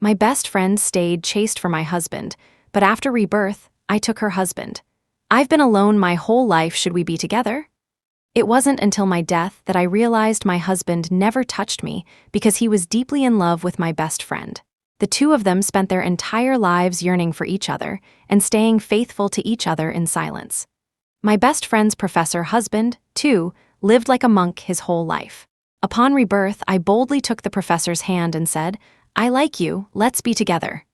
My best friend stayed chaste for my husband, but after rebirth, I took her husband. I've been alone my whole life, should we be together? It wasn't until my death that I realized my husband never touched me because he was deeply in love with my best friend. The two of them spent their entire lives yearning for each other and staying faithful to each other in silence. My best friend's professor husband, too, lived like a monk his whole life. Upon rebirth, I boldly took the professor's hand and said, "I like you, let's be together."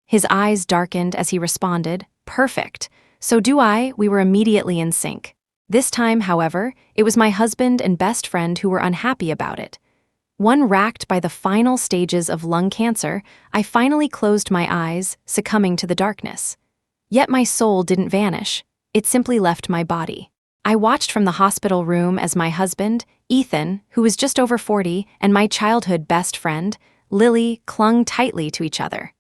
His eyes darkened as he responded, "Perfect. So do I." We were immediately in sync. This time, however, it was my husband and best friend who were unhappy about it. One racked by the final stages of lung cancer, I finally closed my eyes, succumbing to the darkness. Yet my soul didn't vanish. It simply left my body. I watched from the hospital room as my husband, Ethan, who was just over 40, and my childhood best friend, Lily, clung tightly to each other.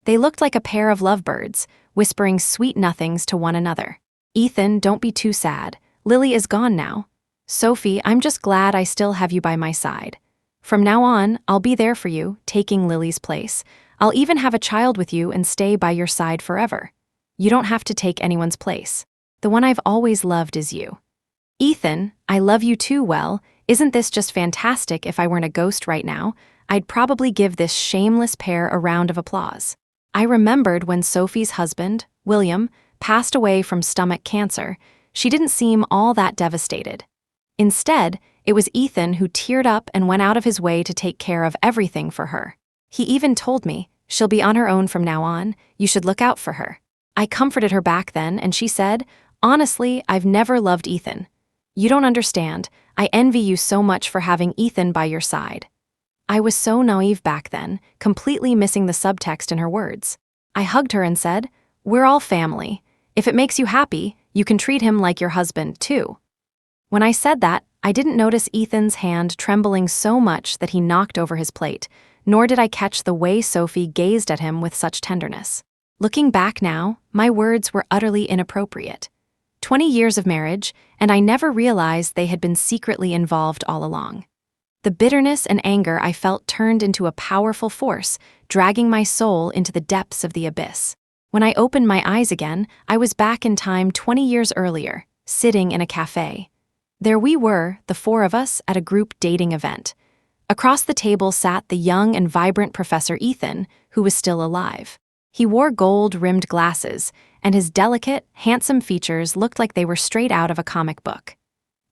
They looked like a pair of lovebirds, whispering sweet nothings to one another. "Ethan, don't be too sad. Lily is gone now. Sophie, I'm just glad I still have you by my side. From now on, I'll be there for you, taking Lily's place. I'll even have a child with you and stay by your side forever. You don't have to take anyone's place. The one I've always loved is you. Ethan, I love you too. Well, isn't this just fantastic? If I weren't a ghost right now, I'd probably give this shameless pair a round of applause." I remembered when Sophie's husband, William, passed away from stomach cancer. She didn't seem all that devastated. Instead, it was Ethan who teared up and went out of his way to take care of everything for her. He even told me, "She'll be on her own from now on. You should look out for her." I comforted her back then, and she said, "Honestly, I've never loved Ethan. You don't understand. I envy you so much for having Ethan by your side." I was so naive back then, completely missing the subtext in her words. I hugged her and said, "We're all family. If it makes you happy, you can treat him like your husband, too." When I said that, I didn't notice Ethan's hand trembling so much that he knocked over his plate, nor did I catch the way Sophie gazed at him with such tenderness. Looking back now, my words were utterly inappropriate. 20 years of marriage, and I never realized they had been secretly involved all along. The bitterness and anger I felt turned into a powerful force, dragging my soul into the depths of the abyss. When I opened my eyes again, I was back in time 20 years earlier, sitting in a cafe. There we were, the four of us, at a group dating event. Across the table sat the young and vibrant Professor Ethan, who was still alive. He wore gold-rimmed glasses, and his delicate, handsome features looked like they were straight out of a comic book.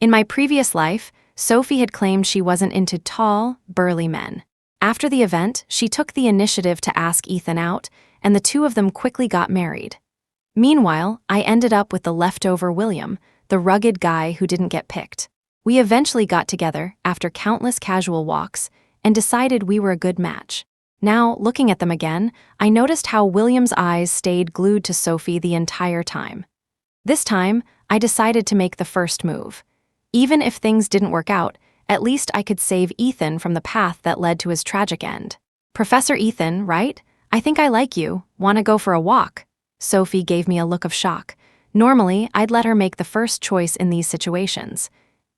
In my previous life, Sophie had claimed she wasn't into tall, burly men. After the event, she took the initiative to ask Ethan out, and the two of them quickly got married. Meanwhile, I ended up with the leftover William, the rugged guy who didn't get picked. We eventually got together, after countless casual walks, and decided we were a good match. Now, looking at them again, I noticed how William's eyes stayed glued to Sophie the entire time. This time, I decided to make the first move. Even if things didn't work out, at least I could save Ethan from the path that led to his tragic end. "Professor Ethan, right? I think I like you. Want to go for a walk?" Sophie gave me a look of shock. Normally, I'd let her make the first choice in these situations.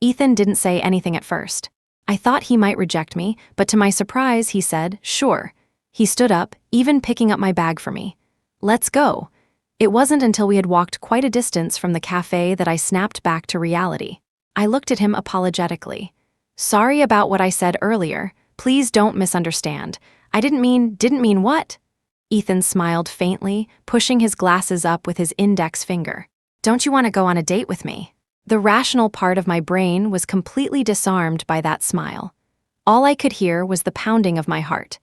Ethan didn't say anything at first. I thought he might reject me, but to my surprise, he said, "Sure." He stood up, even picking up my bag for me. "Let's go." It wasn't until we had walked quite a distance from the cafe that I snapped back to reality. I looked at him apologetically. "Sorry about what I said earlier. Please don't misunderstand. I didn't mean what?" Ethan smiled faintly, pushing his glasses up with his index finger. "Don't you want to go on a date with me?" The rational part of my brain was completely disarmed by that smile. All I could hear was the pounding of my heart.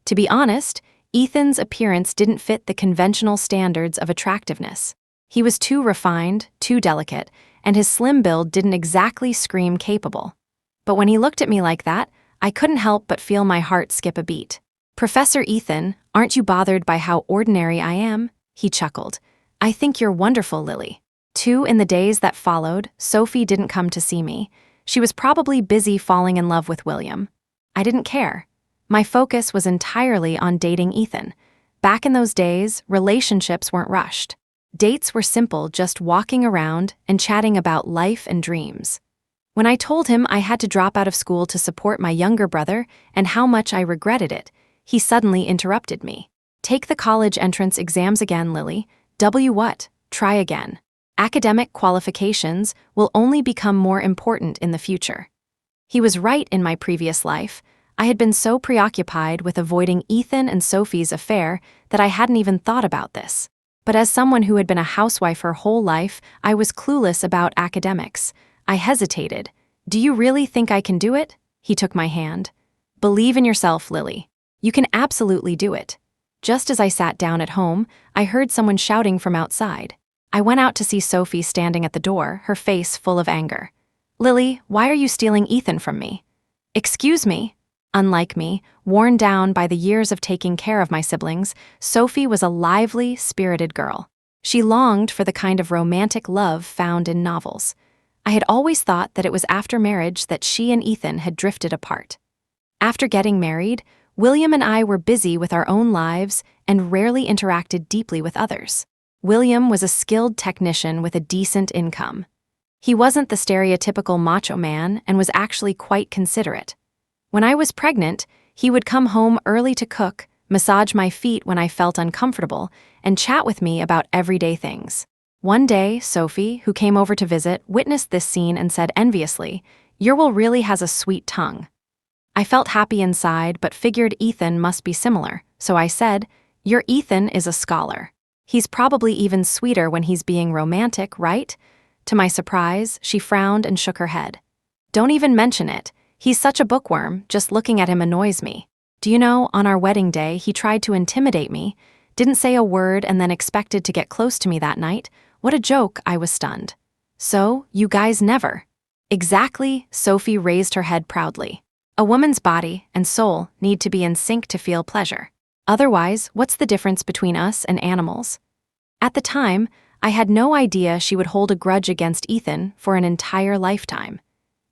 To be honest, Ethan's appearance didn't fit the conventional standards of attractiveness. He was too refined, too delicate, and his slim build didn't exactly scream capable. But when he looked at me like that, I couldn't help but feel my heart skip a beat. "Professor Ethan, aren't you bothered by how ordinary I am?" He chuckled. "I think you're wonderful, Lily." In the days that followed, Sophie didn't come to see me. She was probably busy falling in love with William. I didn't care. My focus was entirely on dating Ethan. Back in those days, relationships weren't rushed. Dates were simple, just walking around and chatting about life and dreams. When I told him I had to drop out of school to support my younger brother and how much I regretted it, he suddenly interrupted me. Take the college entrance exams again, Lily. What? Try again. Academic qualifications will only become more important in the future. He was right in my previous life. I had been so preoccupied with avoiding Ethan and Sophie's affair that I hadn't even thought about this. But as someone who had been a housewife her whole life, I was clueless about academics. I hesitated. Do you really think I can do it? He took my hand. Believe in yourself, Lily. You can absolutely do it. Just as I sat down at home, I heard someone shouting from outside. I went out to see Sophie standing at the door, her face full of anger. Lily, why are you stealing Ethan from me? Excuse me. Unlike me, worn down by the years of taking care of my siblings, Sophie was a lively, spirited girl. She longed for the kind of romantic love found in novels. I had always thought that it was after marriage that she and Ethan had drifted apart. After getting married, William and I were busy with our own lives and rarely interacted deeply with others. William was a skilled technician with a decent income. He wasn't the stereotypical macho man and was actually quite considerate. When I was pregnant, he would come home early to cook, massage my feet when I felt uncomfortable, and chat with me about everyday things. One day, Sophie, who came over to visit, witnessed this scene and said enviously, "Your Will really has a sweet tongue." I felt happy inside but figured Ethan must be similar, so I said, "Your Ethan is a scholar. He's probably even sweeter when he's being romantic, right?" To my surprise, she frowned and shook her head. "Don't even mention it. He's such a bookworm, just looking at him annoys me. Do you know, on our wedding day, he tried to intimidate me, didn't say a word and then expected to get close to me that night. What a joke," I was stunned. "So, you guys never?" "Exactly," Sophie raised her head proudly. "A woman's body and soul need to be in sync to feel pleasure. Otherwise, what's the difference between us and animals?" At the time, I had no idea she would hold a grudge against Ethan for an entire lifetime.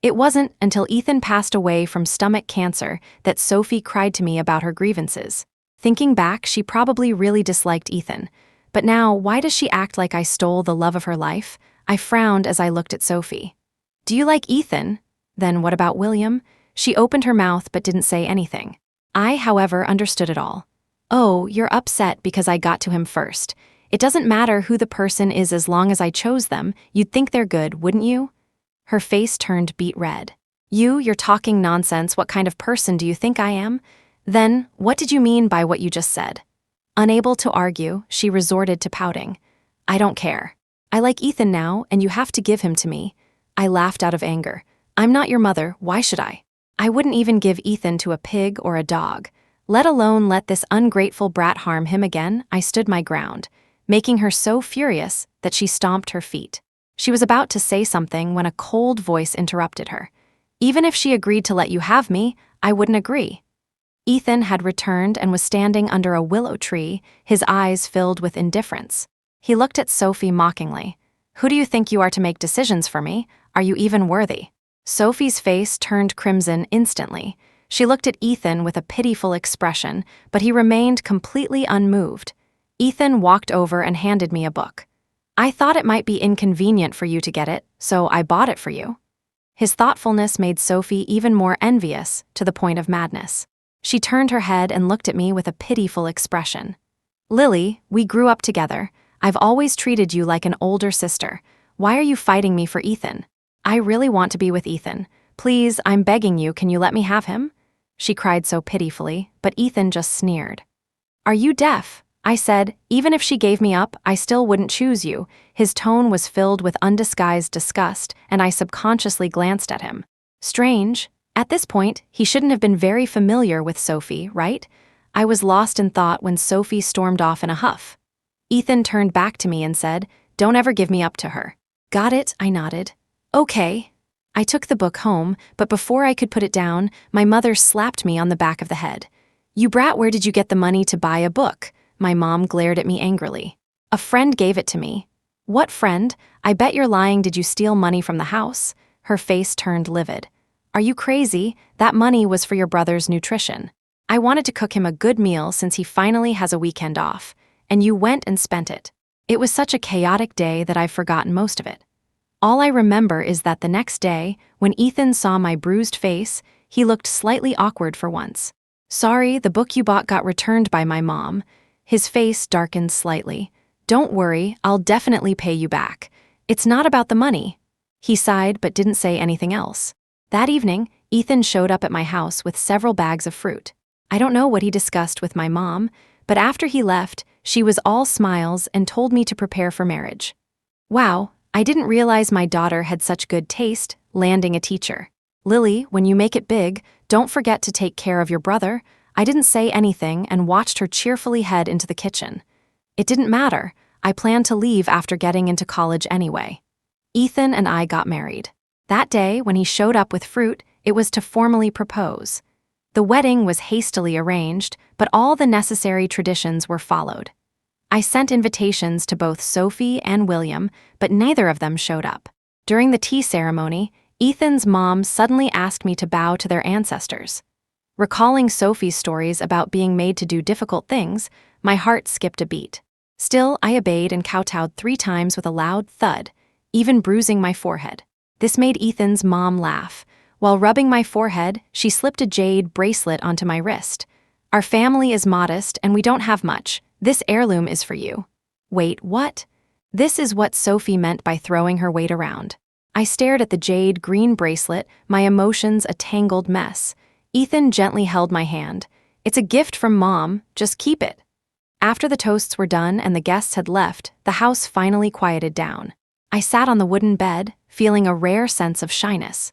It wasn't until Ethan passed away from stomach cancer that Sophie cried to me about her grievances. Thinking back, she probably really disliked Ethan. But now, why does she act like I stole the love of her life? I frowned as I looked at Sophie. "Do you like Ethan? Then what about William?" She opened her mouth but didn't say anything. I, however, understood it all. "Oh, you're upset because I got to him first. It doesn't matter who the person is as long as I chose them. You'd think they're good, wouldn't you?" Her face turned beet red. You're talking nonsense. What kind of person do you think I am? Then, what did you mean by what you just said?" Unable to argue, she resorted to pouting. "I don't care. I like Ethan now, and you have to give him to me." I laughed out of anger. "I'm not your mother, why should I? I wouldn't even give Ethan to a pig or a dog. Let alone let this ungrateful brat harm him again." I stood my ground, making her so furious that she stomped her feet. She was about to say something when a cold voice interrupted her. "Even if she agreed to let you have me, I wouldn't agree." Ethan had returned and was standing under a willow tree, his eyes filled with indifference. He looked at Sophie mockingly. "Who do you think you are to make decisions for me? Are you even worthy?" Sophie's face turned crimson instantly. She looked at Ethan with a pitiful expression, but he remained completely unmoved. Ethan walked over and handed me a book. "I thought it might be inconvenient for you to get it, so I bought it for you." His thoughtfulness made Sophie even more envious, to the point of madness. She turned her head and looked at me with a pitiful expression. "Lily, we grew up together. I've always treated you like an older sister. Why are you fighting me for Ethan?" "I really want to be with Ethan. Please, I'm begging you, can you let me have him?" She cried so pitifully, but Ethan just sneered. "Are you deaf?" I said. "Even if she gave me up, I still wouldn't choose you." His tone was filled with undisguised disgust, and I subconsciously glanced at him. Strange. At this point, he shouldn't have been very familiar with Sophie, right? I was lost in thought when Sophie stormed off in a huff. Ethan turned back to me and said, "Don't ever give me up to her." "Got it," I nodded. "Okay." I took the book home, but before I could put it down, my mother slapped me on the back of the head. "You brat, where did you get the money to buy a book?" My mom glared at me angrily. "A friend gave it to me." "What friend? I bet you're lying. Did you steal money from the house?" Her face turned livid. "Are you crazy? That money was for your brother's nutrition. I wanted to cook him a good meal since he finally has a weekend off, and you went and spent it." It was such a chaotic day that I've forgotten most of it. All I remember is that the next day, when Ethan saw my bruised face, he looked slightly awkward for once. Sorry, the book you bought got returned by my mom. His face darkened slightly. Don't worry, I'll definitely pay you back. It's not about the money. He sighed but didn't say anything else. That evening, Ethan showed up at my house with several bags of fruit. I don't know what he discussed with my mom, but after he left, she was all smiles and told me to prepare for marriage. Wow, I didn't realize my daughter had such good taste, landing a teacher. Lily, when you make it big, don't forget to take care of your brother. I didn't say anything and watched her cheerfully head into the kitchen. It didn't matter. I planned to leave after getting into college anyway. Ethan and I got married. That day, when he showed up with fruit, it was to formally propose. The wedding was hastily arranged, but all the necessary traditions were followed. I sent invitations to both Sophie and William, but neither of them showed up. During the tea ceremony, Ethan's mom suddenly asked me to bow to their ancestors. Recalling Sophie's stories about being made to do difficult things, my heart skipped a beat. Still, I obeyed and kowtowed 3 times with a loud thud, even bruising my forehead. This made Ethan's mom laugh. While rubbing my forehead, she slipped a jade bracelet onto my wrist. Our family is modest and we don't have much. This heirloom is for you. Wait, what? This is what Sophie meant by throwing her weight around. I stared at the jade green bracelet, my emotions a tangled mess. Ethan gently held my hand. It's a gift from Mom, just keep it. After the toasts were done and the guests had left, the house finally quieted down. I sat on the wooden bed, feeling a rare sense of shyness.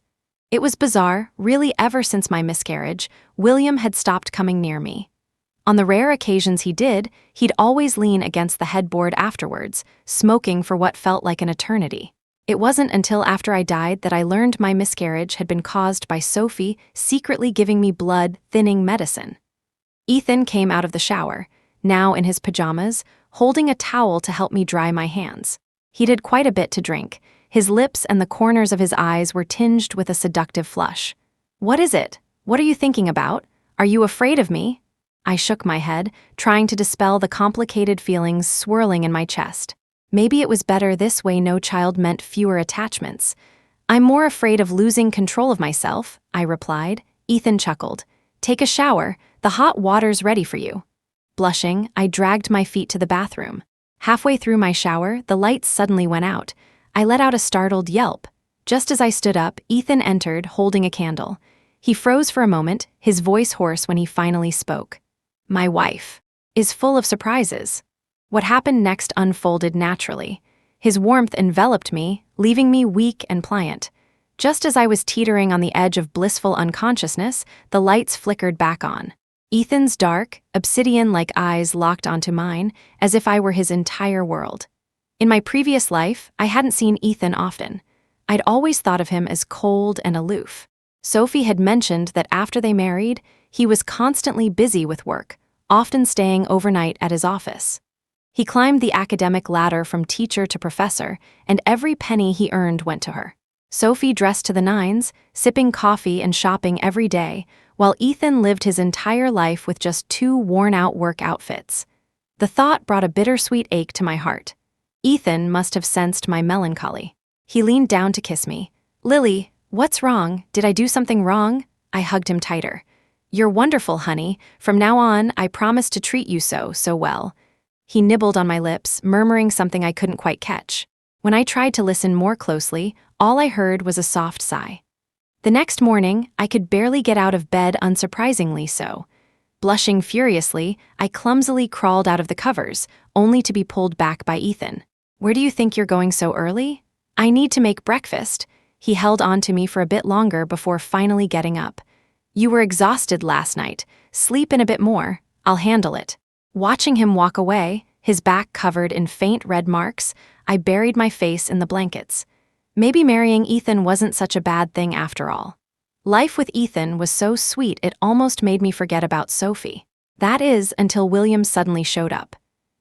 It was bizarre, really ever since my miscarriage, William had stopped coming near me. On the rare occasions he did, he'd always lean against the headboard afterwards, smoking for what felt like an eternity. It wasn't until after I died that I learned my miscarriage had been caused by Sophie secretly giving me blood-thinning medicine. Ethan came out of the shower, now in his pajamas, holding a towel to help me dry my hands. He did quite a bit to drink. His lips and the corners of his eyes were tinged with a seductive flush. What is it? What are you thinking about? Are you afraid of me? I shook my head, trying to dispel the complicated feelings swirling in my chest. Maybe it was better this way. No child meant fewer attachments. I'm more afraid of losing control of myself, I replied. Ethan chuckled. Take a shower. The hot water's ready for you. Blushing, I dragged my feet to the bathroom. Halfway through my shower, the lights suddenly went out. I let out a startled yelp. Just as I stood up, Ethan entered, holding a candle. He froze for a moment, his voice hoarse when he finally spoke. My wife is full of surprises. What happened next unfolded naturally. His warmth enveloped me, leaving me weak and pliant. Just as I was teetering on the edge of blissful unconsciousness, the lights flickered back on. Ethan's dark, obsidian-like eyes locked onto mine, as if I were his entire world. In my previous life, I hadn't seen Ethan often. I'd always thought of him as cold and aloof. Sophie had mentioned that after they married, he was constantly busy with work, often staying overnight at his office. He climbed the academic ladder from teacher to professor, and every penny he earned went to her. Sophie dressed to the nines, sipping coffee and shopping every day, while Ethan lived his entire life with just 2 worn-out work outfits. The thought brought a bittersweet ache to my heart. Ethan must have sensed my melancholy. He leaned down to kiss me. Lily, what's wrong? Did I do something wrong? I hugged him tighter. You're wonderful, honey. From now on, I promise to treat you so well. He nibbled on my lips, murmuring something I couldn't quite catch. When I tried to listen more closely, all I heard was a soft sigh. The next morning, I could barely get out of bed, unsurprisingly so. Blushing furiously, I clumsily crawled out of the covers, only to be pulled back by Ethan. Where do you think you're going so early? I need to make breakfast. He held on to me for a bit longer before finally getting up. You were exhausted last night. Sleep in a bit more. I'll handle it. Watching him walk away, his back covered in faint red marks, I buried my face in the blankets. Maybe marrying Ethan wasn't such a bad thing after all. Life with Ethan was so sweet it almost made me forget about Sophie. That is, until William suddenly showed up.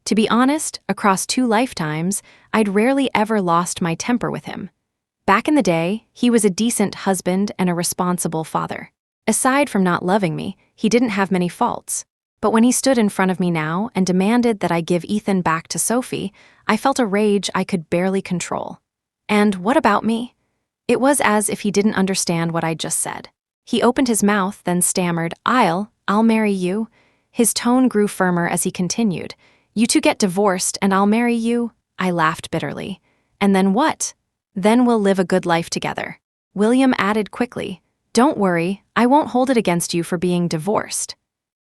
To be honest, across 2 lifetimes, I'd rarely ever lost my temper with him. Back in the day, he was a decent husband and a responsible father. Aside from not loving me, he didn't have many faults. But when he stood in front of me now and demanded that I give Ethan back to Sophie, I felt a rage I could barely control. And what about me? It was as if he didn't understand what I'd just said. He opened his mouth, then stammered, I'll I'll marry you." His tone grew firmer as he continued. "You two get divorced and I'll marry you?" I laughed bitterly. "And then what?" "Then we'll live a good life together." William added quickly, "Don't worry, I won't hold it against you for being divorced."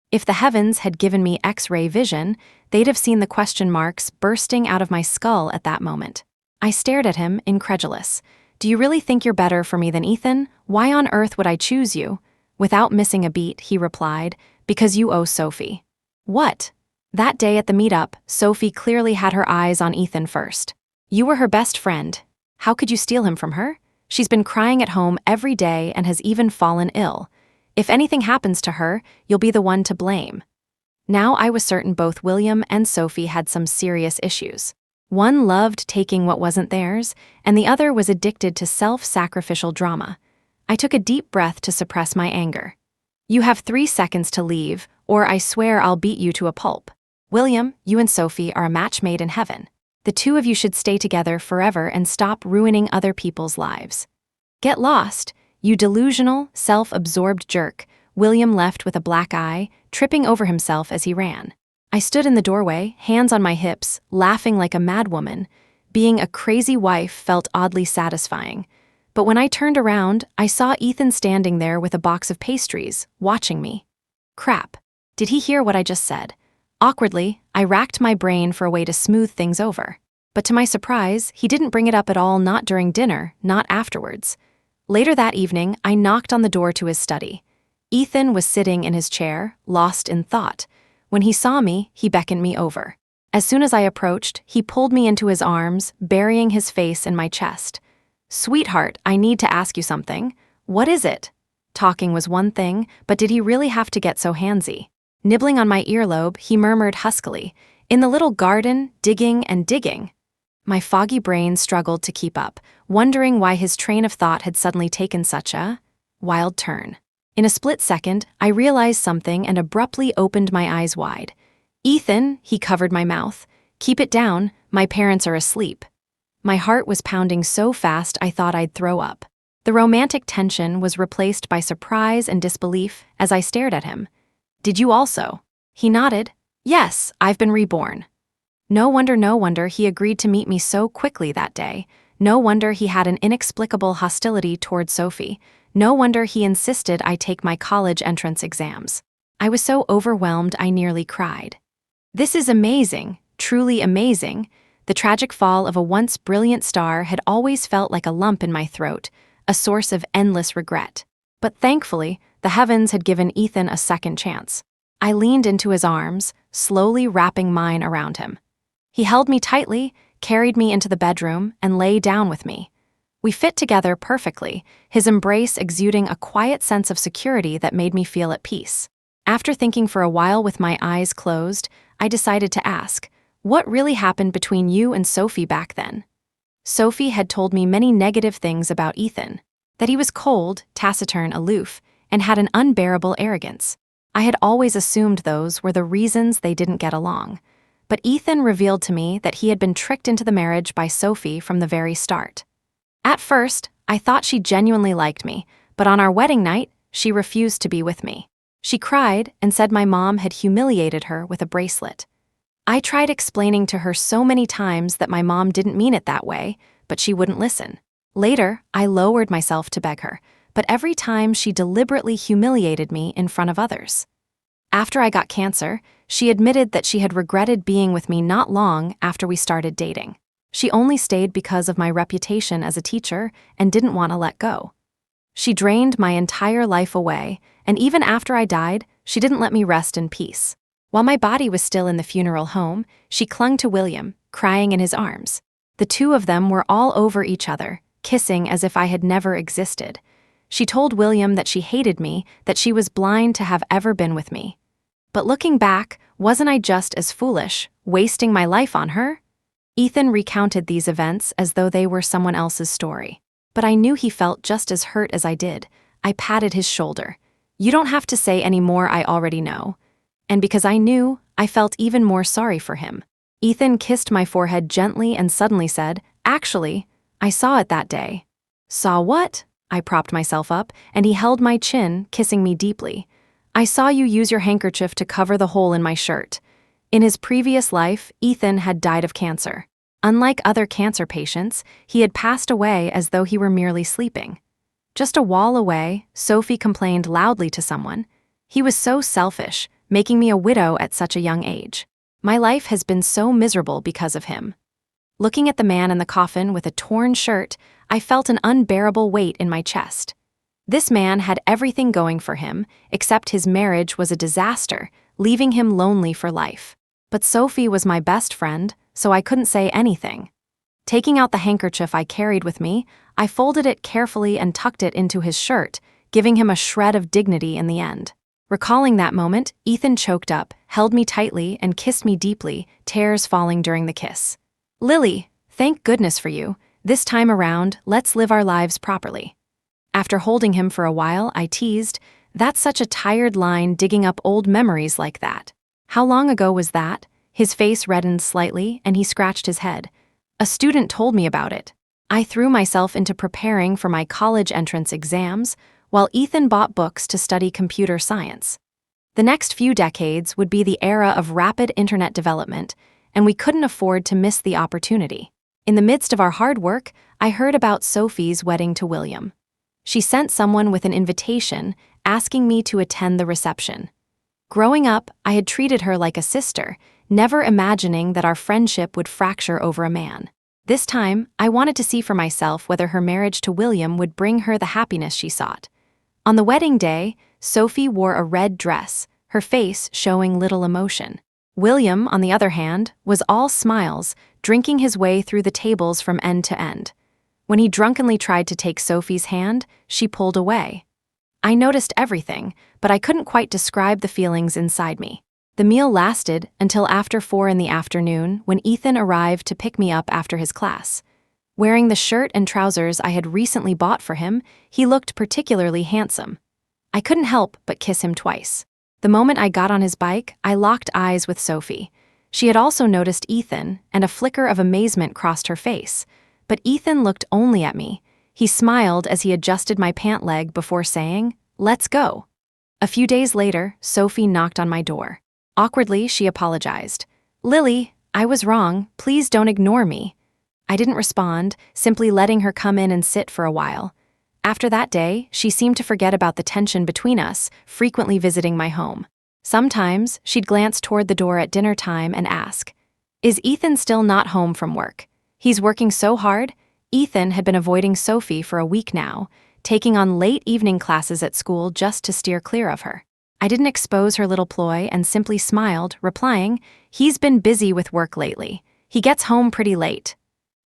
If the heavens had given me X-ray vision, they'd have seen the question marks bursting out of my skull at that moment. I stared at him, incredulous. "Do you really think you're better for me than Ethan? Why on earth would I choose you?" Without missing a beat, he replied, "Because you owe Sophie." What? That day at the meetup, Sophie clearly had her eyes on Ethan first. "You were her best friend. How could you steal him from her? She's been crying at home every day and has even fallen ill. If anything happens to her, you'll be the one to blame." Now I was certain both William and Sophie had some serious issues. One loved taking what wasn't theirs, and the other was addicted to self-sacrificial drama. I took a deep breath to suppress my anger. "You have 3 seconds to leave, or I swear I'll beat you to a pulp. William, you and Sophie are a match made in heaven. The two of you should stay together forever and stop ruining other people's lives." "Get lost, you delusional, self-absorbed jerk," William left with a black eye, tripping over himself as he ran. I stood in the doorway, hands on my hips, laughing like a madwoman. Being a crazy wife felt oddly satisfying. But when I turned around, I saw Ethan standing there with a box of pastries, watching me. Crap. Did he hear what I just said? Awkwardly, I racked my brain for a way to smooth things over. But to my surprise, he didn't bring it up at all, not during dinner, not afterwards. Later that evening, I knocked on the door to his study. Ethan was sitting in his chair, lost in thought. When he saw me, he beckoned me over. As soon as I approached, he pulled me into his arms, burying his face in my chest. "Sweetheart, I need to ask you something." "What is it?" Talking was one thing, but did he really have to get so handsy? Nibbling on my earlobe, he murmured huskily, "In the little garden, digging and digging." My foggy brain struggled to keep up, wondering why his train of thought had suddenly taken such a wild turn. In a split second, I realized something and abruptly opened my eyes wide. "Ethan," he covered my mouth. "Keep it down, my parents are asleep." My heart was pounding so fast I thought I'd throw up. The romantic tension was replaced by surprise and disbelief as I stared at him. "Did you also?" He nodded. "Yes, I've been reborn." No wonder he agreed to meet me so quickly that day. No wonder he had an inexplicable hostility toward Sophie. No wonder he insisted I take my college entrance exams. I was so overwhelmed I nearly cried. This is amazing, truly amazing. The tragic fall of a once brilliant star had always felt like a lump in my throat, a source of endless regret. But thankfully, the heavens had given Ethan a second chance. I leaned into his arms, slowly wrapping mine around him. He held me tightly, carried me into the bedroom, and lay down with me. We fit together perfectly, his embrace exuding a quiet sense of security that made me feel at peace. After thinking for a while with my eyes closed, I decided to ask, "What really happened between you and Sophie back then?" Sophie had told me many negative things about Ethan, that he was cold, taciturn, aloof, and had an unbearable arrogance. I had always assumed those were the reasons they didn't get along. But Ethan revealed to me that he had been tricked into the marriage by Sophie from the very start. At first, I thought she genuinely liked me, but on our wedding night, she refused to be with me. She cried and said my mom had humiliated her with a bracelet. I tried explaining to her so many times that my mom didn't mean it that way, but she wouldn't listen. Later, I lowered myself to beg her, but every time she deliberately humiliated me in front of others. After I got cancer, she admitted that she had regretted being with me not long after we started dating. She only stayed because of my reputation as a teacher and didn't want to let go. She drained my entire life away, and even after I died, she didn't let me rest in peace. While my body was still in the funeral home, she clung to William, crying in his arms. The two of them were all over each other, kissing as if I had never existed. She told William that she hated me, that she was blind to have ever been with me. But looking back, wasn't I just as foolish, wasting my life on her? Ethan recounted these events as though they were someone else's story. But I knew he felt just as hurt as I did. I patted his shoulder. "You don't have to say any more, I already know." And because I knew, I felt even more sorry for him. Ethan kissed my forehead gently and suddenly said, "Actually, I saw it that day." "Saw what?" I propped myself up, and he held my chin, kissing me deeply. I saw you use your handkerchief to cover the hole in my shirt. In his previous life, Ethan had died of cancer. Unlike other cancer patients, he had passed away as though he were merely sleeping. Just a wall away, Sophie complained loudly to someone. He was so selfish, making me a widow at such a young age. My life has been so miserable because of him. Looking at the man in the coffin with a torn shirt, I felt an unbearable weight in my chest. This man had everything going for him, except his marriage was a disaster, leaving him lonely for life. But Sophie was my best friend, so I couldn't say anything. Taking out the handkerchief I carried with me, I folded it carefully and tucked it into his shirt, giving him a shred of dignity in the end. Recalling that moment, Ethan choked up, held me tightly, and kissed me deeply, tears falling during the kiss. "Lily, thank goodness for you. This time around, let's live our lives properly." After holding him for a while, I teased, "That's such a tired line digging up old memories like that. How long ago was that?" His face reddened slightly, and he scratched his head. "A student told me about it." I threw myself into preparing for my college entrance exams, while Ethan bought books to study computer science. The next few decades would be the era of rapid internet development, and we couldn't afford to miss the opportunity. In the midst of our hard work, I heard about Sophie's wedding to William. She sent someone with an invitation, asking me to attend the reception. Growing up, I had treated her like a sister, never imagining that our friendship would fracture over a man. This time, I wanted to see for myself whether her marriage to William would bring her the happiness she sought. On the wedding day, Sophie wore a red dress, her face showing little emotion. William, on the other hand, was all smiles, drinking his way through the tables from end to end. When he drunkenly tried to take Sophie's hand, she pulled away. I noticed everything, but I couldn't quite describe the feelings inside me. The meal lasted until after 4 in the afternoon when Ethan arrived to pick me up after his class. Wearing the shirt and trousers I had recently bought for him, he looked particularly handsome. I couldn't help but kiss him twice. The moment I got on his bike, I locked eyes with Sophie. She had also noticed Ethan, and a flicker of amazement crossed her face. But Ethan looked only at me. He smiled as he adjusted my pant leg before saying, "Let's go." A few days later, Sophie knocked on my door. Awkwardly, she apologized. "Lily, I was wrong. Please don't ignore me." I didn't respond, simply letting her come in and sit for a while. After that day, she seemed to forget about the tension between us, frequently visiting my home. Sometimes, she'd glance toward the door at dinner time and ask, "Is Ethan still not home from work? He's working so hard." Ethan had been avoiding Sophie for a week now, taking on late evening classes at school just to steer clear of her. I didn't expose her little ploy and simply smiled, replying, "He's been busy with work lately. He gets home pretty late."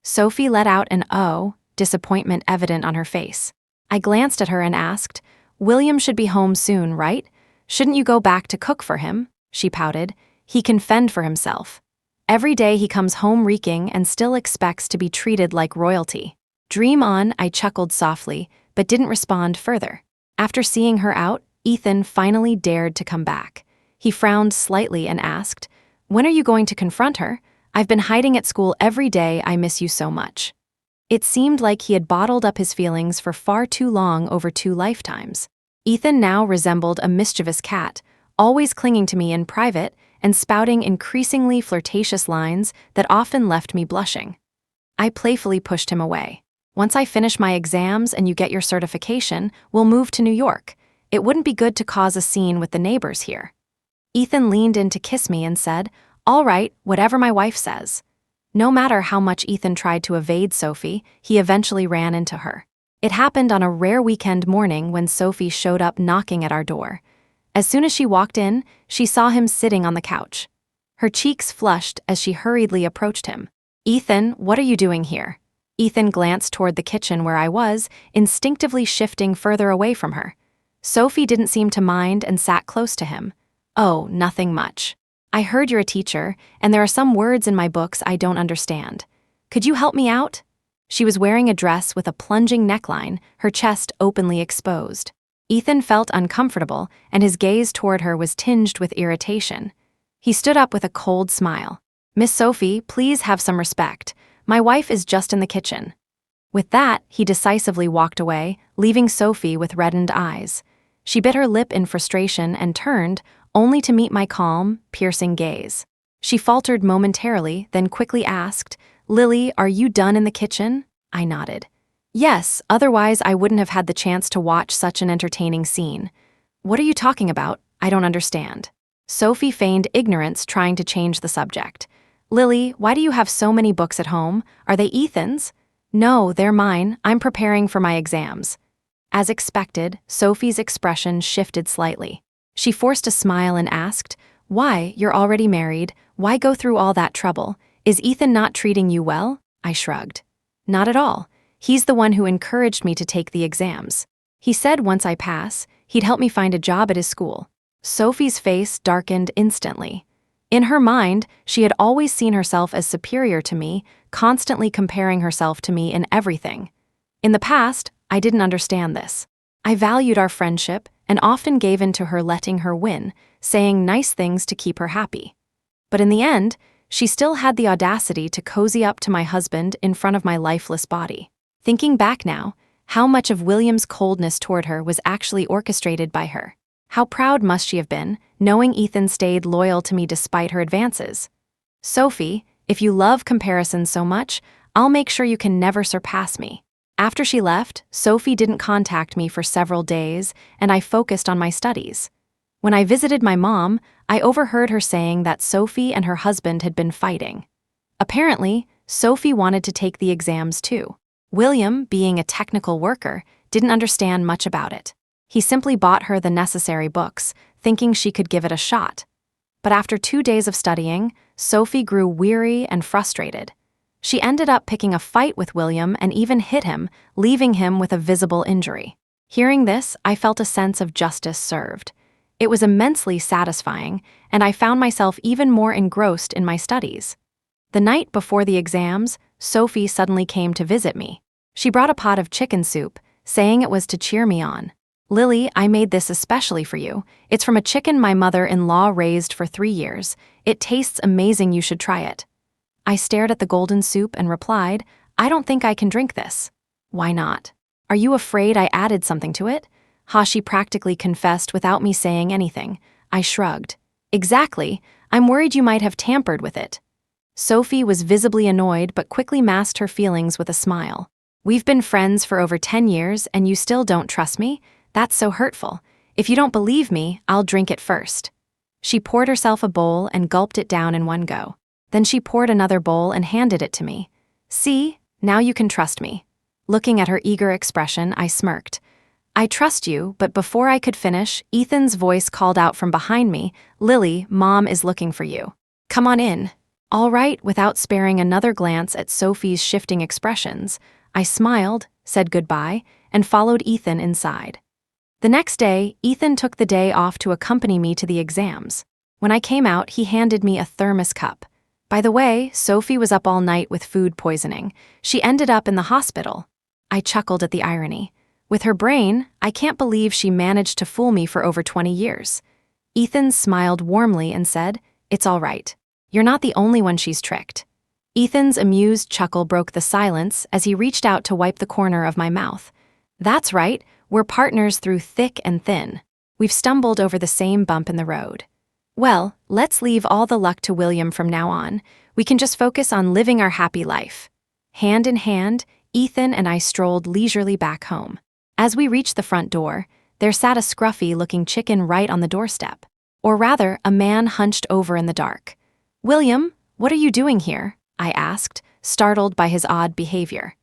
Sophie let out an "oh," disappointment evident on her face. I glanced at her and asked, "William should be home soon, right? Shouldn't you go back to cook for him?" She pouted. "He can fend for himself. Every day he comes home reeking and still expects to be treated like royalty." "Dream on," I chuckled softly, but didn't respond further. After seeing her out, Ethan finally dared to come back. He frowned slightly and asked, "When are you going to confront her? I've been hiding at school every day. I miss you so much." It seemed like he had bottled up his feelings for far too long over 2 lifetimes. Ethan now resembled a mischievous cat, always clinging to me in private and spouting increasingly flirtatious lines that often left me blushing. I playfully pushed him away. "Once I finish my exams and you get your certification, we'll move to New York. It wouldn't be good to cause a scene with the neighbors here." Ethan leaned in to kiss me and said, "All right, whatever my wife says." No matter how much Ethan tried to evade Sophie, he eventually ran into her. It happened on a rare weekend morning when Sophie showed up knocking at our door. As soon as she walked in, she saw him sitting on the couch. Her cheeks flushed as she hurriedly approached him. "Ethan, what are you doing here?" Ethan glanced toward the kitchen where I was, instinctively shifting further away from her. Sophie didn't seem to mind and sat close to him. "Oh, nothing much. I heard you're a teacher, and there are some words in my books I don't understand. Could you help me out?" She was wearing a dress with a plunging neckline, her chest openly exposed. Ethan felt uncomfortable, and his gaze toward her was tinged with irritation. He stood up with a cold smile. "Miss Sophie, please have some respect. My wife is just in the kitchen." With that, he decisively walked away, leaving Sophie with reddened eyes. She bit her lip in frustration and turned, only to meet my calm, piercing gaze. She faltered momentarily, then quickly asked, "Lily, are you done in the kitchen?" I nodded. "Yes, otherwise I wouldn't have had the chance to watch such an entertaining scene." "What are you talking about? I don't understand." Sophie feigned ignorance, trying to change the subject. "Lily, why do you have so many books at home? Are they Ethan's?" "No, they're mine. I'm preparing for my exams." As expected, Sophie's expression shifted slightly. She forced a smile and asked, "Why, you're already married. Why go through all that trouble? Is Ethan not treating you well?" I shrugged. "Not at all. He's the one who encouraged me to take the exams. He said once I pass, he'd help me find a job at his school." Sophie's face darkened instantly. In her mind, she had always seen herself as superior to me, constantly comparing herself to me in everything. In the past, I didn't understand this. I valued our friendship and often gave in to her letting her win, saying nice things to keep her happy. But in the end, she still had the audacity to cozy up to my husband in front of my lifeless body. Thinking back now, how much of William's coldness toward her was actually orchestrated by her? How proud must she have been, knowing Ethan stayed loyal to me despite her advances? "Sophie, if you love comparison so much, I'll make sure you can never surpass me." After she left, Sophie didn't contact me for several days, and I focused on my studies. When I visited my mom, I overheard her saying that Sophie and her husband had been fighting. Apparently, Sophie wanted to take the exams too. William, being a technical worker, didn't understand much about it. He simply bought her the necessary books, thinking she could give it a shot. But after 2 days of studying, Sophie grew weary and frustrated. She ended up picking a fight with William and even hit him, leaving him with a visible injury. Hearing this, I felt a sense of justice served. It was immensely satisfying, and I found myself even more engrossed in my studies. The night before the exams, Sophie suddenly came to visit me. She brought a pot of chicken soup, saying it was to cheer me on. "Lily, I made this especially for you. It's from a chicken my mother-in-law raised for 3 years. It tastes amazing, you should try it." I stared at the golden soup and replied, "I don't think I can drink this." "Why not? Are you afraid I added something to it?" She practically confessed without me saying anything. I shrugged. "Exactly. I'm worried you might have tampered with it." Sophie was visibly annoyed but quickly masked her feelings with a smile. "We've been friends for over 10 years and you still don't trust me? That's so hurtful. If you don't believe me, I'll drink it first." She poured herself a bowl and gulped it down in one go. Then she poured another bowl and handed it to me. "See, now you can trust me." Looking at her eager expression, I smirked. "I trust you," but before I could finish, Ethan's voice called out from behind me, "Lily, Mom is looking for you. Come on in." All right, without sparing another glance at Sophie's shifting expressions, I smiled, said goodbye, and followed Ethan inside. The next day, Ethan took the day off to accompany me to the exams. When I came out, he handed me a thermos cup. By the way, Sophie was up all night with food poisoning. She ended up in the hospital. I chuckled at the irony. With her brain, I can't believe she managed to fool me for over 20 years. Ethan smiled warmly and said, "It's all right. You're not the only one she's tricked." Ethan's amused chuckle broke the silence as he reached out to wipe the corner of my mouth. "That's right. We're partners through thick and thin. We've stumbled over the same bump in the road. Well, let's leave all the luck to William from now on. We can just focus on living our happy life." Hand in hand, Ethan and I strolled leisurely back home. As we reached the front door, there sat a scruffy-looking chicken right on the doorstep. Or rather, a man hunched over in the dark. "William, what are you doing here?" I asked, startled by his odd behavior.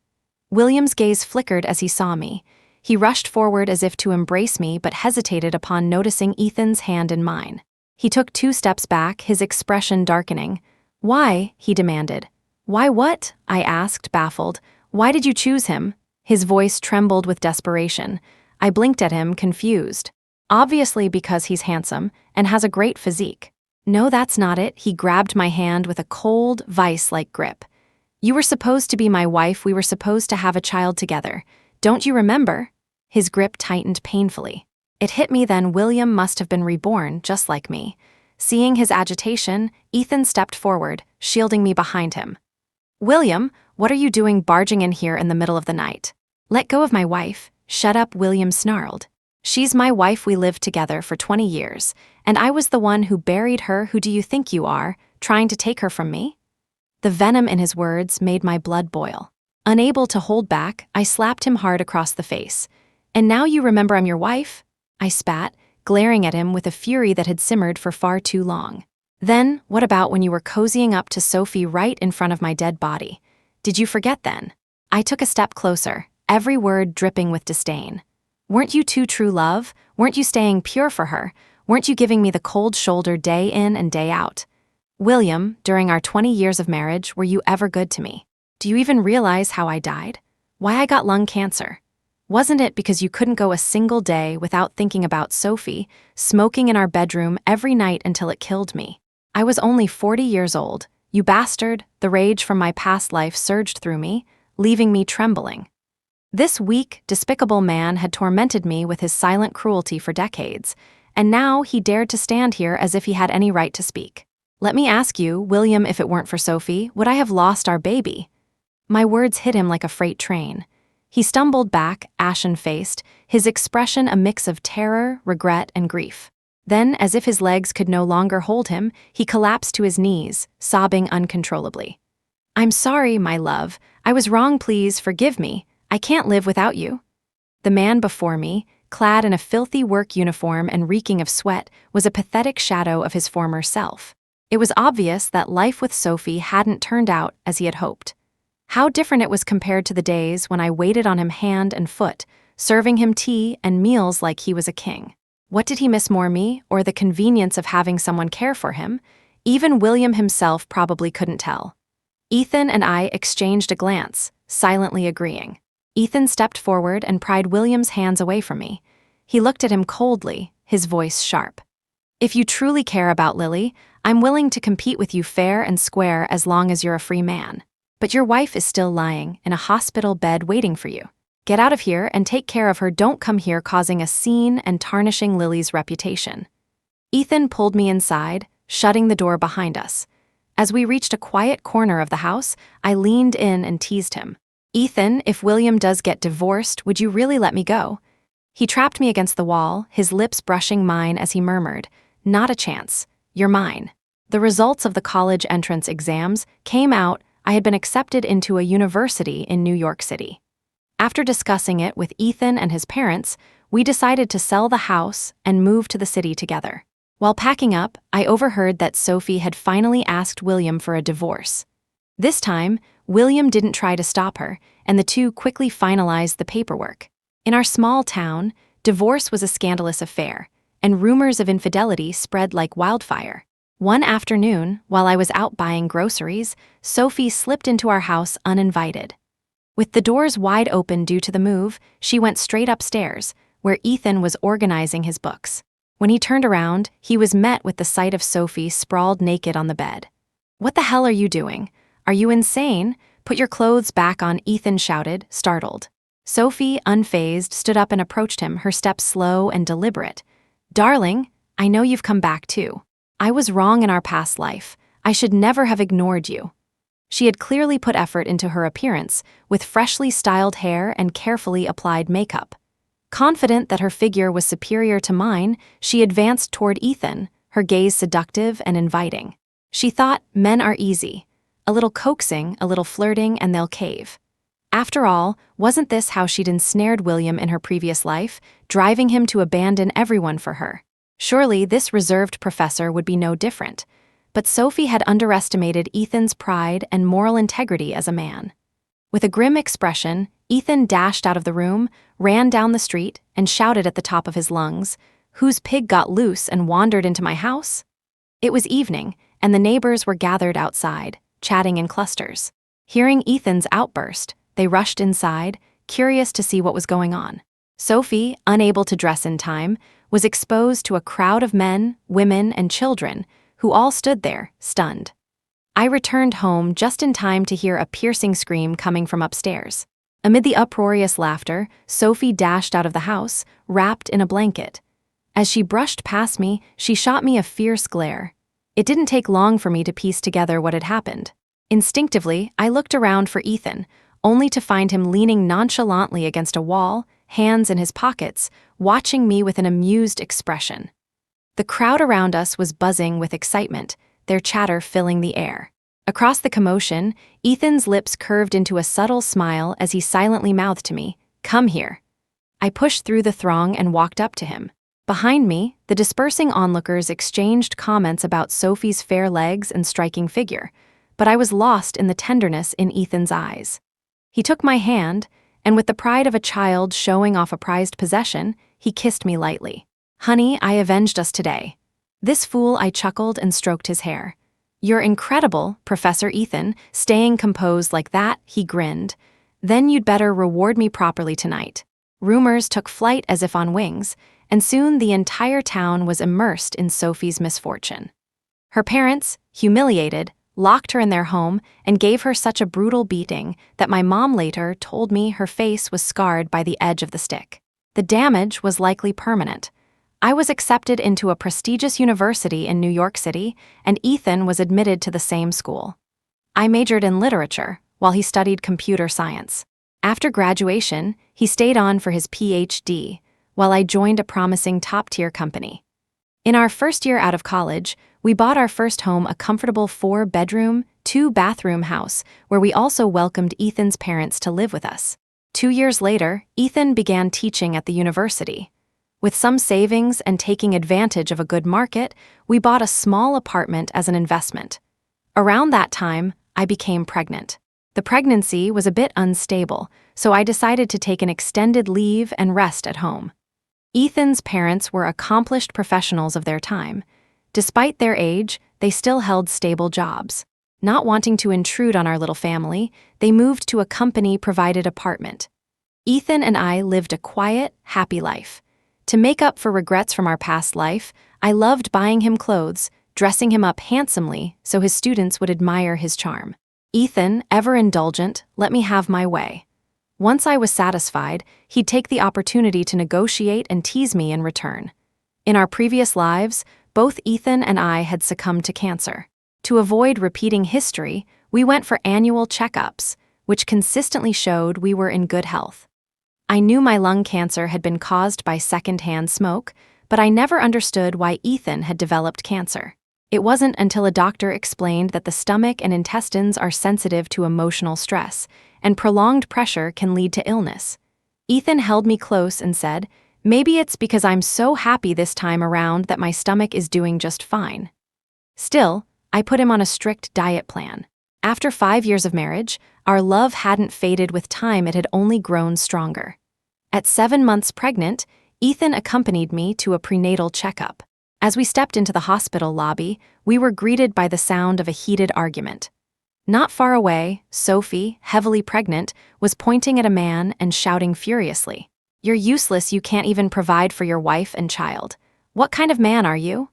William's gaze flickered as he saw me. He rushed forward as if to embrace me but hesitated upon noticing Ethan's hand in mine. He took 2 steps back, his expression darkening. "Why?" he demanded. "Why what?" I asked, baffled. "Why did you choose him?" His voice trembled with desperation. I blinked at him, confused. "Obviously because he's handsome and has a great physique." "No, that's not it." He grabbed my hand with a cold, vice-like grip. "You were supposed to be my wife. We were supposed to have a child together. Don't you remember?" His grip tightened painfully. It hit me then William must have been reborn, just like me. Seeing his agitation, Ethan stepped forward, shielding me behind him. "William, what are you doing barging in here in the middle of the night?" "Let go of my wife." "Shut up," William snarled. She's my wife, we lived together for 20 years, and I was the one who buried her. Who do you think you are, trying to take her from me? The venom in his words made my blood boil. Unable to hold back, I slapped him hard across the face. And now you remember I'm your wife? I spat, glaring at him with a fury that had simmered for far too long. Then, what about when you were cozying up to Sophie right in front of my dead body? Did you forget then? I took a step closer, every word dripping with disdain. Weren't you two true love? Weren't you staying pure for her? Weren't you giving me the cold shoulder day in and day out? William, during our 20 years of marriage, were you ever good to me? Do you even realize how I died? Why I got lung cancer? Wasn't it because you couldn't go a single day without thinking about Sophie, smoking in our bedroom every night until it killed me? I was only 40 years old. You bastard, the rage from my past life surged through me, leaving me trembling. This weak, despicable man had tormented me with his silent cruelty for decades, and now he dared to stand here as if he had any right to speak. Let me ask you, William, if it weren't for Sophie, would I have lost our baby? My words hit him like a freight train. He stumbled back, ashen-faced, his expression a mix of terror, regret, and grief. Then, as if his legs could no longer hold him, he collapsed to his knees, sobbing uncontrollably. I'm sorry, my love. I was wrong, please forgive me. I can't live without you. The man before me, clad in a filthy work uniform and reeking of sweat, was a pathetic shadow of his former self. It was obvious that life with Sophie hadn't turned out as he had hoped. How different it was compared to the days when I waited on him hand and foot, serving him tea and meals like he was a king. What did he miss more, me, or the convenience of having someone care for him? Even William himself probably couldn't tell. Ethan and I exchanged a glance, silently agreeing. Ethan stepped forward and pried William's hands away from me. He looked at him coldly, his voice sharp. If you truly care about Lily, I'm willing to compete with you fair and square as long as you're a free man. But your wife is still lying in a hospital bed waiting for you. Get out of here and take care of her. Don't come here causing a scene and tarnishing Lily's reputation. Ethan pulled me inside, shutting the door behind us. As we reached a quiet corner of the house, I leaned in and teased him. Ethan, if William does get divorced, would you really let me go? He trapped me against the wall, his lips brushing mine as he murmured, Not a chance. You're mine. The results of the college entrance exams came out. I had been accepted into a university in New York City. After discussing it with Ethan and his parents, we decided to sell the house and move to the city together. While packing up, I overheard that Sophie had finally asked William for a divorce. This time, William didn't try to stop her, and the two quickly finalized the paperwork. In our small town, divorce was a scandalous affair, and rumors of infidelity spread like wildfire. One afternoon, while I was out buying groceries, Sophie slipped into our house uninvited. With the doors wide open due to the move, she went straight upstairs, where Ethan was organizing his books. When he turned around, he was met with the sight of Sophie sprawled naked on the bed. What the hell are you doing? Are you insane? Put your clothes back on, Ethan shouted, startled. Sophie, unfazed, stood up and approached him, her steps slow and deliberate. Darling, I know you've come back too. I was wrong in our past life. I should never have ignored you. She had clearly put effort into her appearance, with freshly styled hair and carefully applied makeup. Confident that her figure was superior to mine, she advanced toward Ethan, her gaze seductive and inviting. She thought, men are easy. A little coaxing, a little flirting, and they'll cave. After all, wasn't this how she'd ensnared William in her previous life, driving him to abandon everyone for her? Surely this reserved professor would be no different. But Sophie had underestimated Ethan's pride and moral integrity as a man. With a grim expression, Ethan dashed out of the room, ran down the street, and shouted at the top of his lungs, "Whose pig got loose and wandered into my house?" It was evening, and the neighbors were gathered outside, chatting in clusters. Hearing Ethan's outburst, they rushed inside, curious to see what was going on. Sophie, unable to dress in time, was exposed to a crowd of men, women, and children who all stood there, stunned. I returned home just in time to hear a piercing scream coming from upstairs. Amid the uproarious laughter, Sophie dashed out of the house, wrapped in a blanket. As she brushed past me, she shot me a fierce glare. It didn't take long for me to piece together what had happened. Instinctively, I looked around for Ethan, only to find him leaning nonchalantly against a wall, hands in his pockets, watching me with an amused expression. The crowd around us was buzzing with excitement, their chatter filling the air. Across the commotion, Ethan's lips curved into a subtle smile as he silently mouthed to me, "Come here." I pushed through the throng and walked up to him. Behind me, the dispersing onlookers exchanged comments about Sophie's fair legs and striking figure, but I was lost in the tenderness in Ethan's eyes. He took my hand, and with the pride of a child showing off a prized possession, he kissed me lightly. "Honey, I avenged us today." This fool, I chuckled and stroked his hair. "You're incredible, Professor Ethan, staying composed like that," he grinned. "Then you'd better reward me properly tonight." Rumors took flight as if on wings, and soon the entire town was immersed in Sophie's misfortune. Her parents, humiliated, locked her in their home and gave her such a brutal beating that my mom later told me her face was scarred by the edge of the stick. The damage was likely permanent. I was accepted into a prestigious university in New York City, and Ethan was admitted to the same school. I majored in literature, while he studied computer science. After graduation, he stayed on for his PhD, while I joined a promising top-tier company. In our first year out of college, we bought our first home, a comfortable 4-bedroom, 2-bathroom house, where we also welcomed Ethan's parents to live with us. 2 years later, Ethan began teaching at the university. With some savings and taking advantage of a good market, we bought a small apartment as an investment. Around that time, I became pregnant. The pregnancy was a bit unstable, so I decided to take an extended leave and rest at home. Ethan's parents were accomplished professionals of their time. Despite their age, they still held stable jobs. Not wanting to intrude on our little family, they moved to a company-provided apartment. Ethan and I lived a quiet, happy life. To make up for regrets from our past life, I loved buying him clothes, dressing him up handsomely so his students would admire his charm. Ethan, ever indulgent, let me have my way. Once I was satisfied, he'd take the opportunity to negotiate and tease me in return. In our previous lives, both Ethan and I had succumbed to cancer. To avoid repeating history, we went for annual checkups, which consistently showed we were in good health. I knew my lung cancer had been caused by secondhand smoke, but I never understood why Ethan had developed cancer. It wasn't until a doctor explained that the stomach and intestines are sensitive to emotional stress, and prolonged pressure can lead to illness. Ethan held me close and said, "Maybe it's because I'm so happy this time around that my stomach is doing just fine." Still, I put him on a strict diet plan. After 5 years of marriage, our love hadn't faded with time, it had only grown stronger. At 7 months pregnant, Ethan accompanied me to a prenatal checkup. As we stepped into the hospital lobby, we were greeted by the sound of a heated argument. Not far away, Sophie, heavily pregnant, was pointing at a man and shouting furiously, "You're useless, you can't even provide for your wife and child. What kind of man are you?"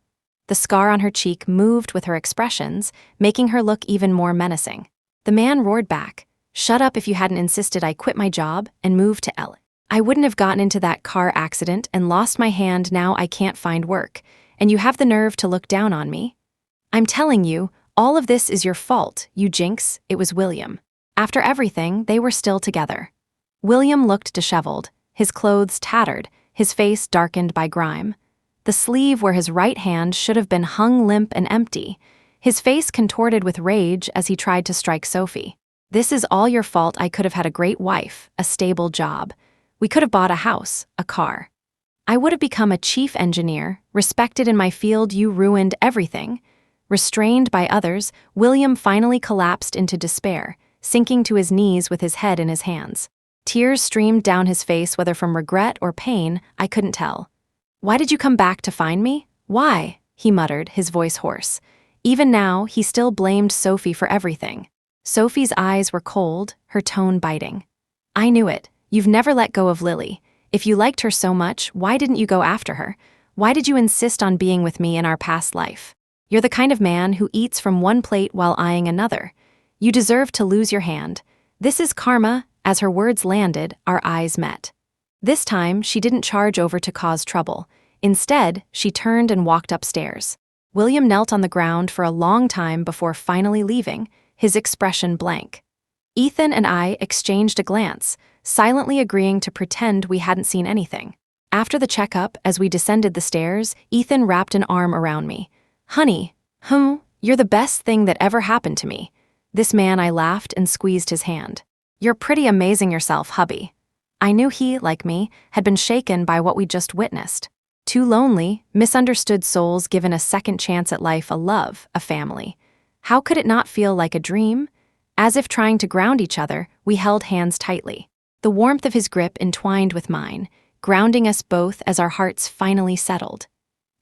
The scar on her cheek moved with her expressions, making her look even more menacing. The man roared back, "Shut up, if you hadn't insisted I quit my job and moved to L. I wouldn't have gotten into that car accident and lost my hand, now I can't find work. And you have the nerve to look down on me? I'm telling you, all of this is your fault, you jinx." It was William. After everything, they were still together. William looked disheveled, his clothes tattered, his face darkened by grime. The sleeve where his right hand should have been hung limp and empty, his face contorted with rage as he tried to strike Sophie. "This is all your fault. I could have had a great wife, a stable job. We could have bought a house, a car. I would have become a chief engineer, respected in my field. You ruined everything." Restrained by others, William finally collapsed into despair, sinking to his knees with his head in his hands. Tears streamed down his face, whether from regret or pain, I couldn't tell. "Why did you come back to find me? Why?" he muttered, his voice hoarse. Even now, he still blamed Sophie for everything. Sophie's eyes were cold, her tone biting. "I knew it. You've never let go of Lily. If you liked her so much, why didn't you go after her? Why did you insist on being with me in our past life? You're the kind of man who eats from one plate while eyeing another. You deserve to lose your hand. This is karma." As her words landed, our eyes met. This time, she didn't charge over to cause trouble. Instead, she turned and walked upstairs. William knelt on the ground for a long time before finally leaving, his expression blank. Ethan and I exchanged a glance, silently agreeing to pretend we hadn't seen anything. After the checkup, as we descended the stairs, Ethan wrapped an arm around me. "Honey, you're the best thing that ever happened to me." This man, I laughed and squeezed his hand. "You're pretty amazing yourself, hubby." I knew he, like me, had been shaken by what we just witnessed. Two lonely, misunderstood souls given a second chance at life, a love, a family. How could it not feel like a dream? As if trying to ground each other, we held hands tightly. The warmth of his grip entwined with mine, grounding us both as our hearts finally settled.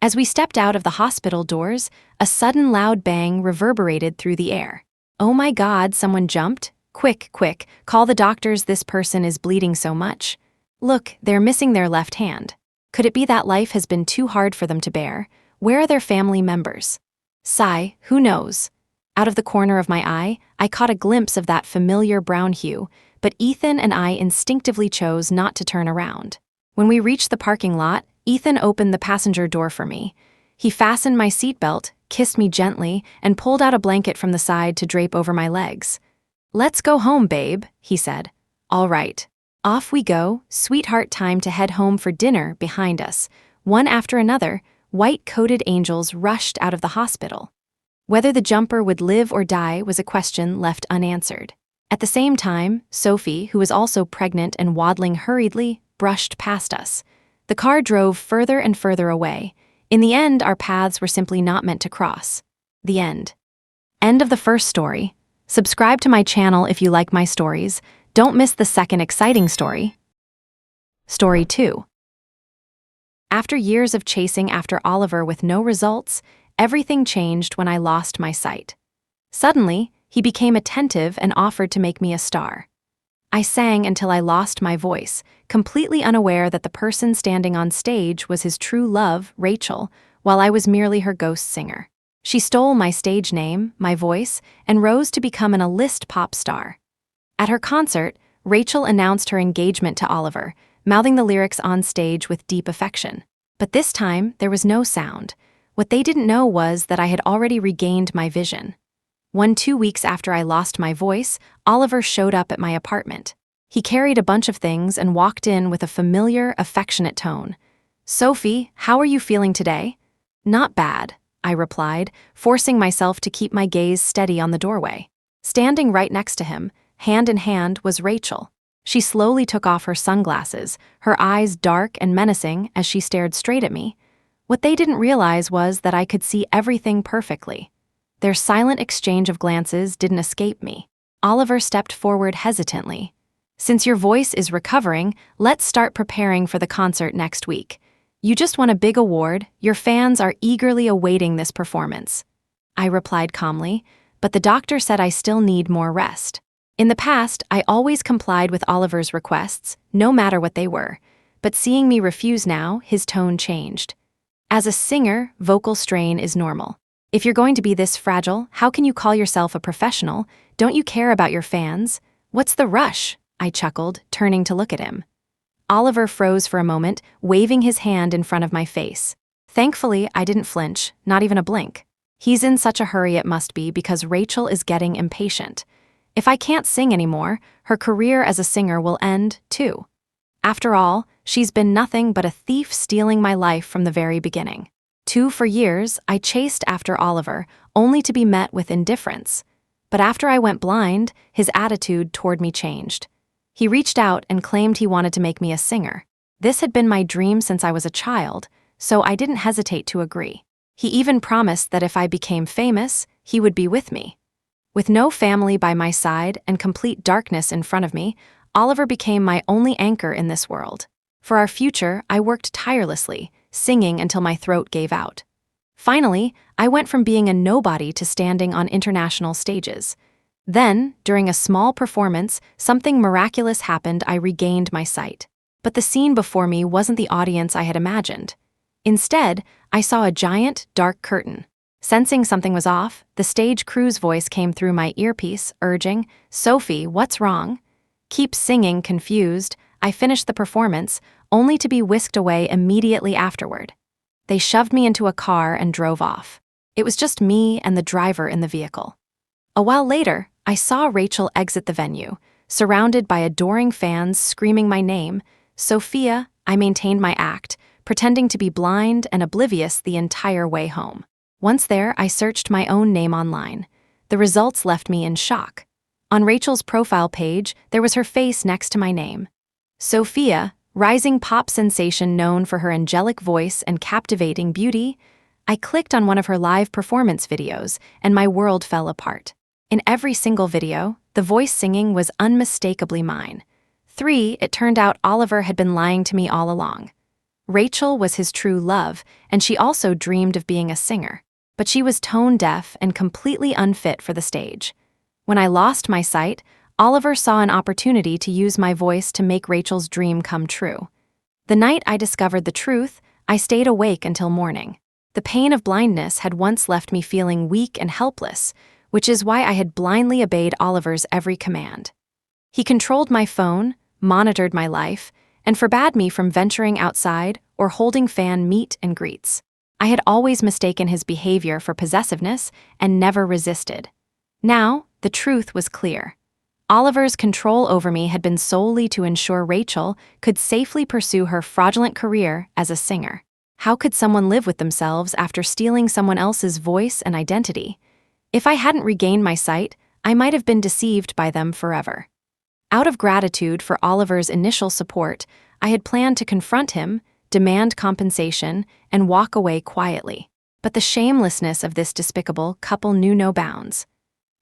As we stepped out of the hospital doors, a sudden loud bang reverberated through the air. "Oh my God," someone jumped. Quick, call the doctors, this person is bleeding so much. Look, they're missing their left hand. Could it be that life has been too hard for them to bear? Where are their family members?" Sigh, who knows? Out of the corner of my eye, I caught a glimpse of that familiar brown hue, but Ethan and I instinctively chose not to turn around. When we reached the parking lot, Ethan opened the passenger door for me. He fastened my seatbelt, kissed me gently, and pulled out a blanket from the side to drape over my legs. "Let's go home, babe," he said. "All right." Off we go, sweetheart, time to head home for dinner. Behind us, one after another, white-coated angels rushed out of the hospital. Whether the jumper would live or die was a question left unanswered. At the same time, Sophie, who was also pregnant and waddling hurriedly, brushed past us. The car drove further and further away. In the end, our paths were simply not meant to cross. The end. End of the first story. Subscribe to my channel if you like my stories. Don't miss the second exciting story. Story 2. After years of chasing after Oliver with no results, everything changed when I lost my sight. Suddenly, he became attentive and offered to make me a star. I sang until I lost my voice, completely unaware that the person standing on stage was his true love, Rachel, while I was merely her ghost singer. She stole my stage name, my voice, and rose to become an A-list pop star. At her concert, Rachel announced her engagement to Oliver, mouthing the lyrics on stage with deep affection. But this time, there was no sound. What they didn't know was that I had already regained my vision. 2 weeks after I lost my voice, Oliver showed up at my apartment. He carried a bunch of things and walked in with a familiar, affectionate tone. "Sophie, how are you feeling today?" "Not bad," I replied, forcing myself to keep my gaze steady on the doorway. Standing right next to him, hand in hand, was Rachel. She slowly took off her sunglasses, her eyes dark and menacing as she stared straight at me. What they didn't realize was that I could see everything perfectly. Their silent exchange of glances didn't escape me. Oliver stepped forward hesitantly. "Since your voice is recovering, let's start preparing for the concert next week. You just won a big award. Your fans are eagerly awaiting this performance." I replied calmly, but the doctor said I still need more rest. In the past, I always complied with Oliver's requests, no matter what they were, but seeing me refuse now, his tone changed. "As a singer, vocal strain is normal. If you're going to be this fragile, how can you call yourself a professional? Don't you care about your fans? What's the rush?" I chuckled, turning to look at him. Oliver froze for a moment, waving his hand in front of my face. Thankfully, I didn't flinch, not even a blink. He's in such a hurry, it must be because Rachel is getting impatient. If I can't sing anymore, her career as a singer will end, too. After all, she's been nothing but a thief stealing my life from the very beginning. For years, I chased after Oliver, only to be met with indifference. But after I went blind, his attitude toward me changed. He reached out and claimed he wanted to make me a singer. This had been my dream since I was a child, so I didn't hesitate to agree. He even promised that if I became famous, he would be with me. With no family by my side and complete darkness in front of me, Oliver became my only anchor in this world. For our future, I worked tirelessly, singing until my throat gave out. Finally, I went from being a nobody to standing on international stages. Then, during a small performance, something miraculous happened. I regained my sight. But the scene before me wasn't the audience I had imagined. Instead, I saw a giant, dark curtain. Sensing something was off, the stage crew's voice came through my earpiece, urging, "Sophie, what's wrong?" Keep singing, confused, I finished the performance, only to be whisked away immediately afterward. They shoved me into a car and drove off. It was just me and the driver in the vehicle. A while later, I saw Rachel exit the venue, surrounded by adoring fans screaming my name. Sophia, I maintained my act, pretending to be blind and oblivious the entire way home. Once there, I searched my own name online. The results left me in shock. On Rachel's profile page, there was her face next to my name. Sophia, rising pop sensation known for her angelic voice and captivating beauty. I clicked on one of her live performance videos, and my world fell apart. In every single video, the voice singing was unmistakably mine. 3. It turned out Oliver had been lying to me all along. Rachel was his true love, and she also dreamed of being a singer. But she was tone-deaf and completely unfit for the stage. When I lost my sight, Oliver saw an opportunity to use my voice to make Rachel's dream come true. The night I discovered the truth, I stayed awake until morning. The pain of blindness had once left me feeling weak and helpless, which is why I had blindly obeyed Oliver's every command. He controlled my phone, monitored my life, and forbade me from venturing outside or holding fan meet and greets. I had always mistaken his behavior for possessiveness and never resisted. Now, the truth was clear. Oliver's control over me had been solely to ensure Rachel could safely pursue her fraudulent career as a singer. How could someone live with themselves after stealing someone else's voice and identity? If I hadn't regained my sight, I might have been deceived by them forever. Out of gratitude for Oliver's initial support, I had planned to confront him, demand compensation, and walk away quietly. But the shamelessness of this despicable couple knew no bounds.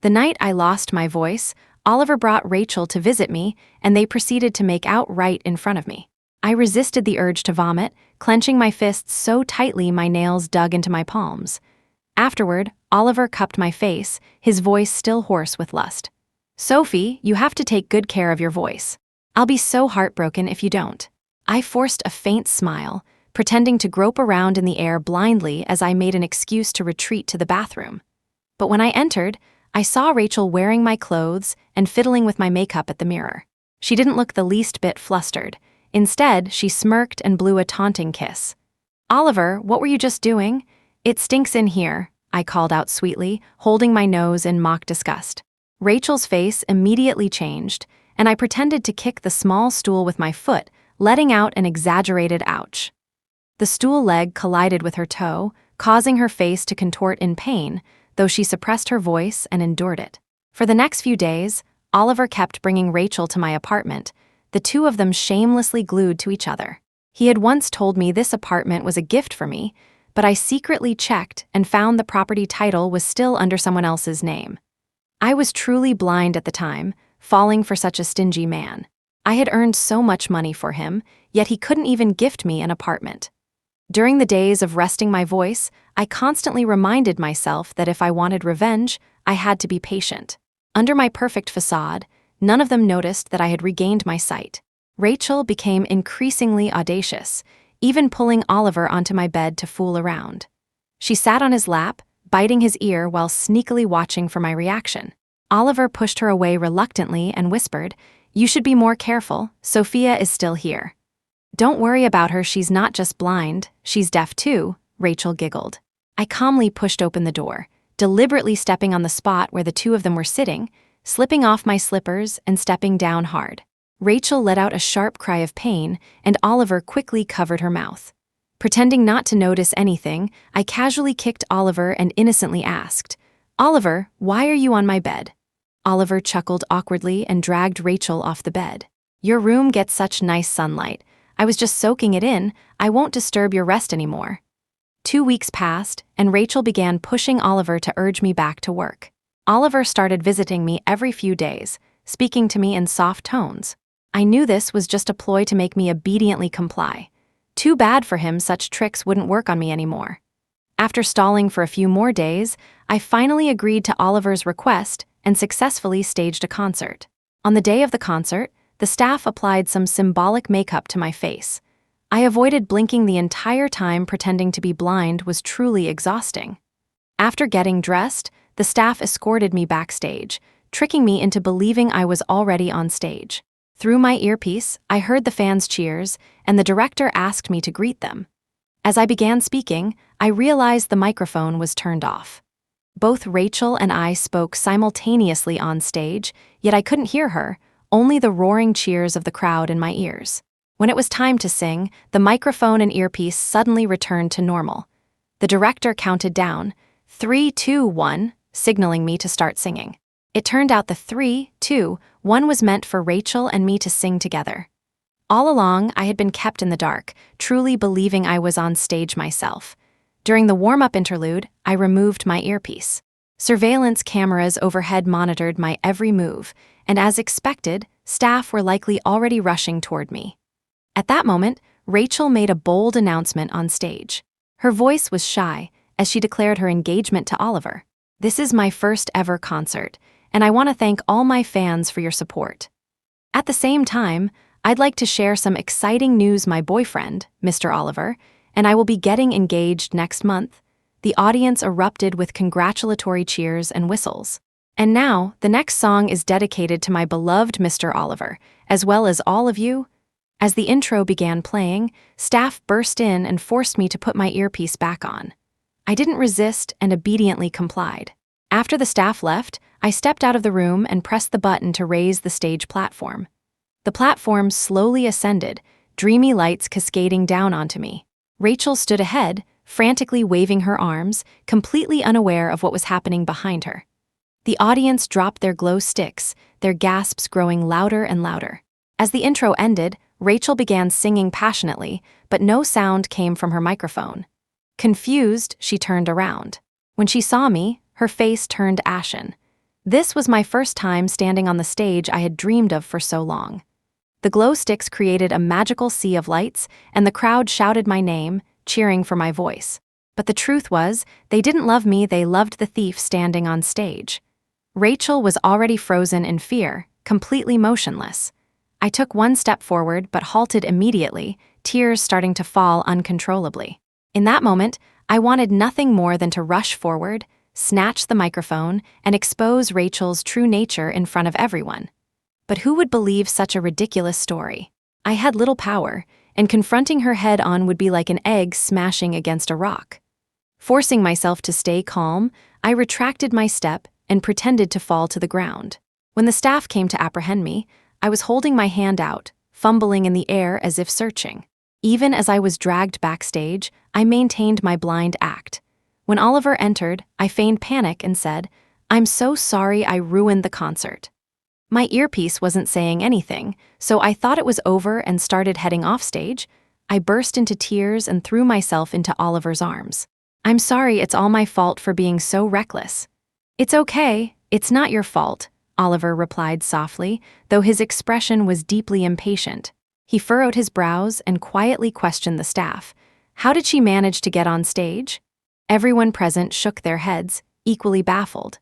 The night I lost my voice, Oliver brought Rachel to visit me, and they proceeded to make out right in front of me. I resisted the urge to vomit, clenching my fists so tightly my nails dug into my palms. Afterward, Oliver cupped my face, his voice still hoarse with lust. "Sophie, you have to take good care of your voice. I'll be so heartbroken if you don't." I forced a faint smile, pretending to grope around in the air blindly as I made an excuse to retreat to the bathroom. But when I entered, I saw Rachel wearing my clothes and fiddling with my makeup at the mirror. She didn't look the least bit flustered. Instead, she smirked and blew a taunting kiss. "Oliver, what were you just doing?" "It stinks in here," I called out sweetly, holding my nose in mock disgust. Rachel's face immediately changed, and I pretended to kick the small stool with my foot, letting out an exaggerated ouch. The stool leg collided with her toe, causing her face to contort in pain, though she suppressed her voice and endured it. For the next few days, Oliver kept bringing Rachel to my apartment, the two of them shamelessly glued to each other. He had once told me this apartment was a gift for me, but I secretly checked and found the property title was still under someone else's name. I was truly blind at the time, falling for such a stingy man. I had earned so much money for him, yet he couldn't even gift me an apartment. During the days of resting my voice, I constantly reminded myself that if I wanted revenge, I had to be patient. Under my perfect facade, none of them noticed that I had regained my sight. Rachel became increasingly audacious, even pulling Oliver onto my bed to fool around. She sat on his lap, biting his ear while sneakily watching for my reaction. Oliver pushed her away reluctantly and whispered, "You should be more careful, Sophia is still here." "Don't worry about her, she's not just blind, she's deaf too," Rachel giggled. I calmly pushed open the door, deliberately stepping on the spot where the two of them were sitting, slipping off my slippers and stepping down hard. Rachel let out a sharp cry of pain, and Oliver quickly covered her mouth. Pretending not to notice anything, I casually kicked Oliver and innocently asked, "Oliver, why are you on my bed?" Oliver chuckled awkwardly and dragged Rachel off the bed. "Your room gets such nice sunlight. I was just soaking it in. I won't disturb your rest anymore." 2 weeks passed, and Rachel began pushing Oliver to urge me back to work. Oliver started visiting me every few days, speaking to me in soft tones. I knew this was just a ploy to make me obediently comply. Too bad for him, such tricks wouldn't work on me anymore. After stalling for a few more days, I finally agreed to Oliver's request and successfully staged a concert. On the day of the concert, the staff applied some symbolic makeup to my face. I avoided blinking the entire time, pretending to be blind was truly exhausting. After getting dressed, the staff escorted me backstage, tricking me into believing I was already on stage. Through my earpiece, I heard the fans' cheers, and the director asked me to greet them. As I began speaking, I realized the microphone was turned off. Both Rachel and I spoke simultaneously on stage, yet I couldn't hear her, only the roaring cheers of the crowd in my ears. When it was time to sing, the microphone and earpiece suddenly returned to normal. The director counted down, 3, 2, 1, signaling me to start singing. It turned out the 3, 2, 1 was meant for Rachel and me to sing together. All along, I had been kept in the dark, truly believing I was on stage myself. During the warm-up interlude, I removed my earpiece. Surveillance cameras overhead monitored my every move, and as expected, staff were likely already rushing toward me. At that moment, Rachel made a bold announcement on stage. Her voice was shy as she declared her engagement to Oliver. "This is my first ever concert, and I want to thank all my fans for your support. At the same time, I'd like to share some exciting news. My boyfriend, Mr. Oliver, and I will be getting engaged next month." The audience erupted with congratulatory cheers and whistles. "And now, the next song is dedicated to my beloved Mr. Oliver, as well as all of you." As the intro began playing, staff burst in and forced me to put my earpiece back on. I didn't resist and obediently complied. After the staff left, I stepped out of the room and pressed the button to raise the stage platform. The platform slowly ascended, dreamy lights cascading down onto me. Rachel stood ahead, frantically waving her arms, completely unaware of what was happening behind her. The audience dropped their glow sticks, their gasps growing louder and louder. As the intro ended, Rachel began singing passionately, but no sound came from her microphone. Confused, she turned around. When she saw me, her face turned ashen. This was my first time standing on the stage I had dreamed of for so long. The glow sticks created a magical sea of lights, and the crowd shouted my name, cheering for my voice. But the truth was, they didn't love me, they loved the thief standing on stage. Rachel was already frozen in fear, completely motionless. I took one step forward but halted immediately, tears starting to fall uncontrollably. In that moment, I wanted nothing more than to rush forward, snatch the microphone, and expose Rachel's true nature in front of everyone. But who would believe such a ridiculous story? I had little power, and confronting her head-on would be like an egg smashing against a rock. Forcing myself to stay calm, I retracted my step and pretended to fall to the ground. When the staff came to apprehend me, I was holding my hand out, fumbling in the air as if searching. Even as I was dragged backstage, I maintained my blind act. When Oliver entered, I feigned panic and said, "I'm so sorry I ruined the concert." My earpiece wasn't saying anything, so I thought it was over and started heading off stage. I burst into tears and threw myself into Oliver's arms. "I'm sorry, it's all my fault for being so reckless." "It's okay, it's not your fault," Oliver replied softly, though his expression was deeply impatient. He furrowed his brows and quietly questioned the staff. How did she manage to get on stage? Everyone present shook their heads, equally baffled.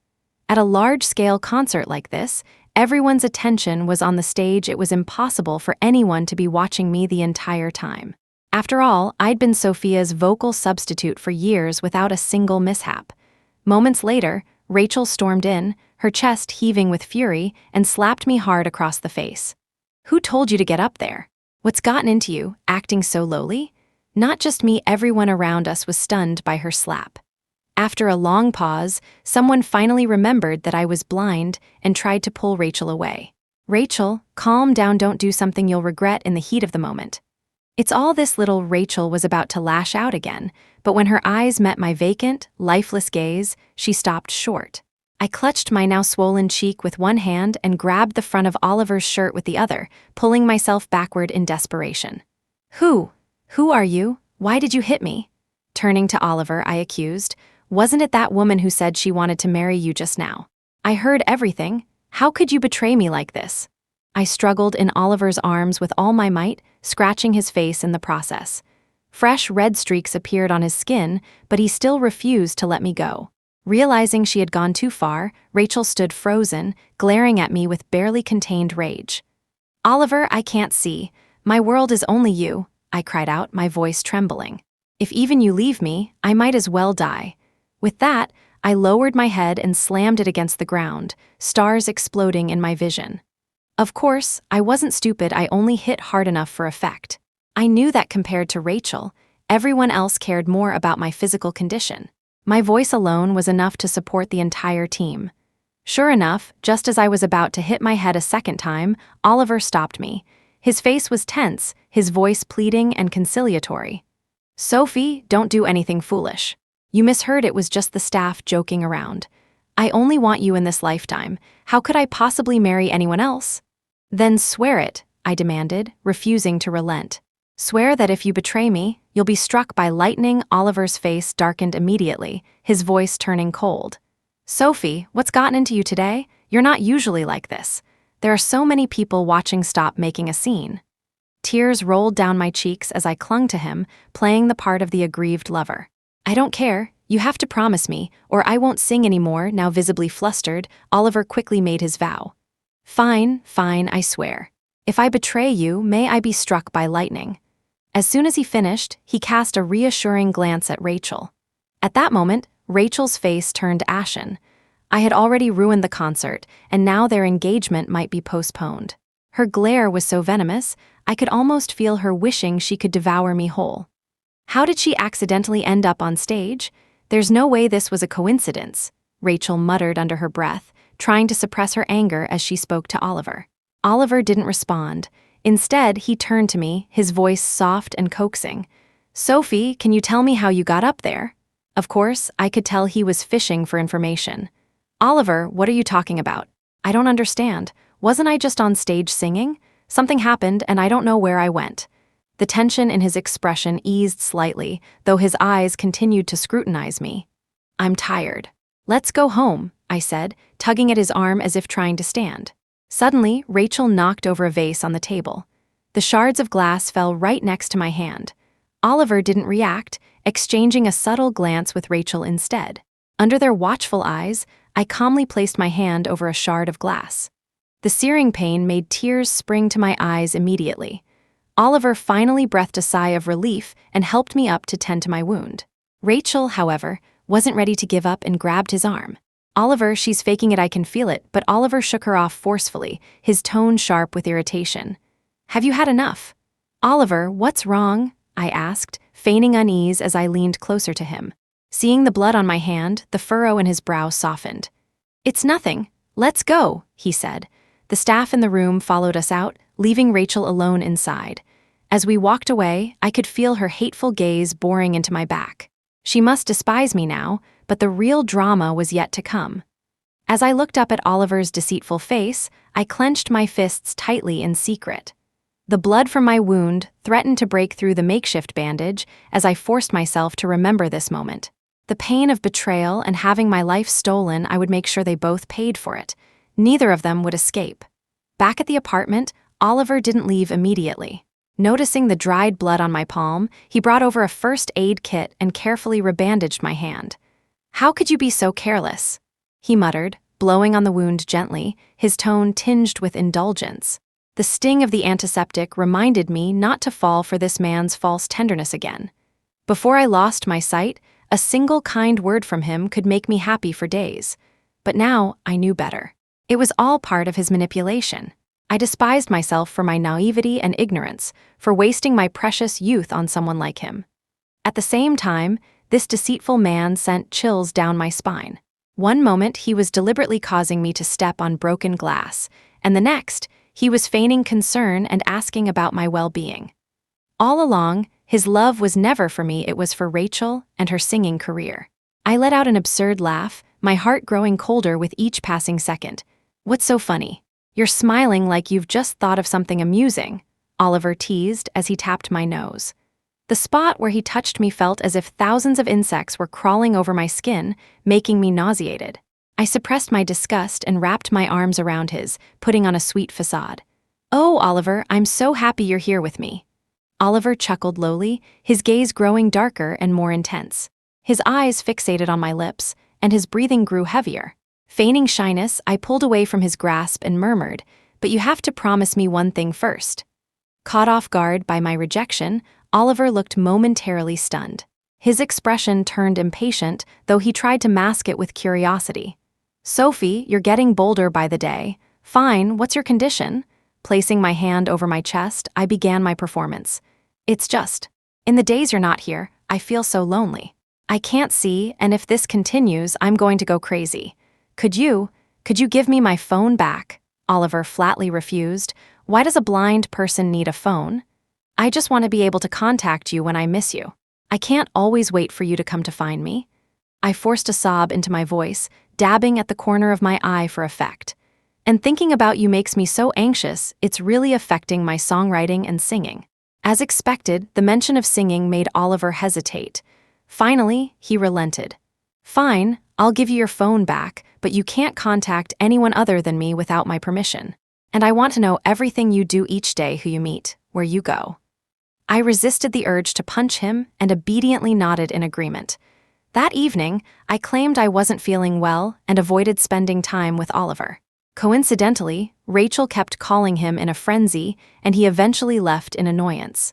At a large-scale concert like this, everyone's attention was on the stage. It was impossible for anyone to be watching me the entire time. After all, I'd been Sophia's vocal substitute for years without a single mishap. Moments later, Rachel stormed in, her chest heaving with fury, and slapped me hard across the face. "Who told you to get up there? What's gotten into you, acting so lowly?" Not just me, everyone around us was stunned by her slap. After a long pause, someone finally remembered that I was blind and tried to pull Rachel away. "Rachel, calm down, don't do something you'll regret in the heat of the moment." It's all this little Rachel was about to lash out again, but when her eyes met my vacant, lifeless gaze, she stopped short. I clutched my now swollen cheek with one hand and grabbed the front of Oliver's shirt with the other, pulling myself backward in desperation. Who are you? Why did you hit me?" Turning to Oliver, I accused. "Wasn't it that woman who said she wanted to marry you just now? I heard everything. How could you betray me like this?" I struggled in Oliver's arms with all my might, scratching his face in the process. Fresh red streaks appeared on his skin, but he still refused to let me go. Realizing she had gone too far, Rachel stood frozen, glaring at me with barely contained rage. "Oliver, I can't see. My world is only you," I cried out, my voice trembling. "If even you leave me, I might as well die." With that, I lowered my head and slammed it against the ground, stars exploding in my vision. Of course, I wasn't stupid, I only hit hard enough for effect. I knew that compared to Rachel, everyone else cared more about my physical condition. My voice alone was enough to support the entire team. Sure enough, just as I was about to hit my head a second time, Oliver stopped me. His face was tense, his voice pleading and conciliatory. "Sophie, don't do anything foolish. You misheard, it was just the staff joking around. I only want you in this lifetime. How could I possibly marry anyone else?" "Then swear it," I demanded, refusing to relent. "Swear that if you betray me, you'll be struck by lightning." Oliver's face darkened immediately, his voice turning cold. "Sophie, what's gotten into you today? You're not usually like this. There are so many people watching. Stop making a scene." Tears rolled down my cheeks as I clung to him, playing the part of the aggrieved lover. "I don't care. You have to promise me, or I won't sing anymore." Now visibly flustered, Oliver quickly made his vow. Fine, I swear. If I betray you, may I be struck by lightning." As soon as he finished, he cast a reassuring glance at Rachel. At that moment, Rachel's face turned ashen. I had already ruined the concert, and now their engagement might be postponed. Her glare was so venomous, I could almost feel her wishing she could devour me whole. How did she accidentally end up on stage? "There's no way this was a coincidence," Rachel muttered under her breath, trying to suppress her anger as she spoke to Oliver. Oliver didn't respond. Instead, he turned to me, his voice soft and coaxing. "Sophie, can you tell me how you got up there?" Of course, I could tell he was fishing for information. "Oliver, what are you talking about? I don't understand. Wasn't I just on stage singing? Something happened and I don't know where I went." The tension in his expression eased slightly, though his eyes continued to scrutinize me. "I'm tired. Let's go home," I said, tugging at his arm as if trying to stand. Suddenly, Rachel knocked over a vase on the table. The shards of glass fell right next to my hand. Oliver didn't react, exchanging a subtle glance with Rachel instead. Under their watchful eyes, I calmly placed my hand over a shard of glass. The searing pain made tears spring to my eyes immediately. Oliver finally breathed a sigh of relief and helped me up to tend to my wound. Rachel, however, wasn't ready to give up and grabbed his arm. "Oliver, she's faking it, I can feel it," but Oliver shook her off forcefully, his tone sharp with irritation. "Have you had enough?" "Oliver, what's wrong?" I asked, feigning unease as I leaned closer to him. Seeing the blood on my hand, the furrow in his brow softened. "It's nothing. Let's go," he said. The staff in the room followed us out, leaving Rachel alone inside. As we walked away, I could feel her hateful gaze boring into my back. She must despise me now, but the real drama was yet to come. As I looked up at Oliver's deceitful face, I clenched my fists tightly in secret. The blood from my wound threatened to break through the makeshift bandage as I forced myself to remember this moment. The pain of betrayal and having my life stolen, I would make sure they both paid for it. Neither of them would escape. Back at the apartment, Oliver didn't leave immediately. Noticing the dried blood on my palm, he brought over a first aid kit and carefully rebandaged my hand. "How could you be so careless?" he muttered, blowing on the wound gently, his tone tinged with indulgence. The sting of the antiseptic reminded me not to fall for this man's false tenderness again. Before I lost my sight, a single kind word from him could make me happy for days. But now I knew better. It was all part of his manipulation. I despised myself for my naivety and ignorance, for wasting my precious youth on someone like him. At the same time, this deceitful man sent chills down my spine. One moment he was deliberately causing me to step on broken glass, and the next, he was feigning concern and asking about my well-being. All along, his love was never for me, it was for Rachel and her singing career. I let out an absurd laugh, my heart growing colder with each passing second. "What's so funny? You're smiling like you've just thought of something amusing," Oliver teased as he tapped my nose. The spot where he touched me felt as if thousands of insects were crawling over my skin, making me nauseated. I suppressed my disgust and wrapped my arms around his, putting on a sweet facade. "Oh, Oliver, I'm so happy you're here with me." Oliver chuckled lowly, his gaze growing darker and more intense. His eyes fixated on my lips, and his breathing grew heavier. Feigning shyness, I pulled away from his grasp and murmured, "But you have to promise me one thing first." Caught off guard by my rejection, Oliver looked momentarily stunned. His expression turned impatient, though he tried to mask it with curiosity. "Sophie, you're getting bolder by the day. Fine, what's your condition?" Placing my hand over my chest, I began my performance. "It's just, in the days you're not here, I feel so lonely. I can't see, and if this continues, I'm going to go crazy. Could you give me my phone back? Oliver flatly refused. Why does a blind person need a phone? I just want to be able to contact you when I miss you. I can't always wait for you to come to find me. I forced a sob into my voice, dabbing at the corner of my eye for effect. And thinking about you makes me so anxious, it's really affecting my songwriting and singing. As expected, the mention of singing made Oliver hesitate. Finally, he relented. Fine, I'll give you your phone back, but you can't contact anyone other than me without my permission. And I want to know everything you do each day, who you meet, where you go. I resisted the urge to punch him and obediently nodded in agreement. That evening, I claimed I wasn't feeling well and avoided spending time with Oliver. Coincidentally, Rachel kept calling him in a frenzy, and he eventually left in annoyance.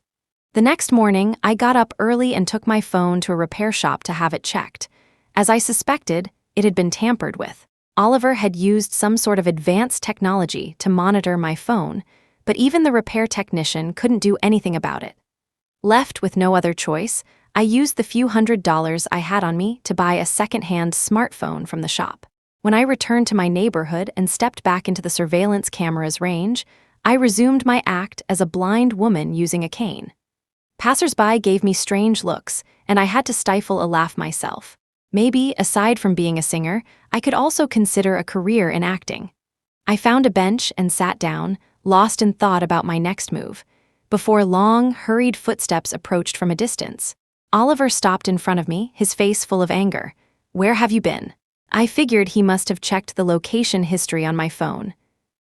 The next morning, I got up early and took my phone to a repair shop to have it checked. As I suspected, it had been tampered with. Oliver had used some sort of advanced technology to monitor my phone, but even the repair technician couldn't do anything about it. Left with no other choice, I used the few $100s I had on me to buy a second-hand smartphone from the shop. When I returned to my neighborhood and stepped back into the surveillance camera's range, I resumed my act as a blind woman using a cane. Passers-by gave me strange looks, and I had to stifle a laugh myself. Maybe, aside from being a singer, I could also consider a career in acting. I found a bench and sat down, lost in thought about my next move, before long, hurried footsteps approached from a distance. Oliver stopped in front of me, his face full of anger. "Where have you been?" I figured he must have checked the location history on my phone.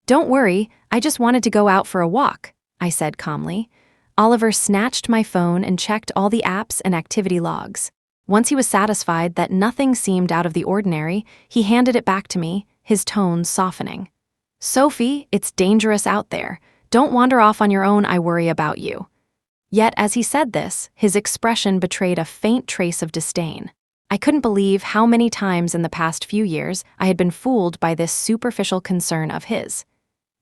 "Don't worry, I just wanted to go out for a walk," I said calmly. Oliver snatched my phone and checked all the apps and activity logs. Once he was satisfied that nothing seemed out of the ordinary, he handed it back to me, his tone softening. "Sophie, it's dangerous out there. Don't wander off on your own, I worry about you." Yet as he said this, his expression betrayed a faint trace of disdain. I couldn't believe how many times in the past few years I had been fooled by this superficial concern of his.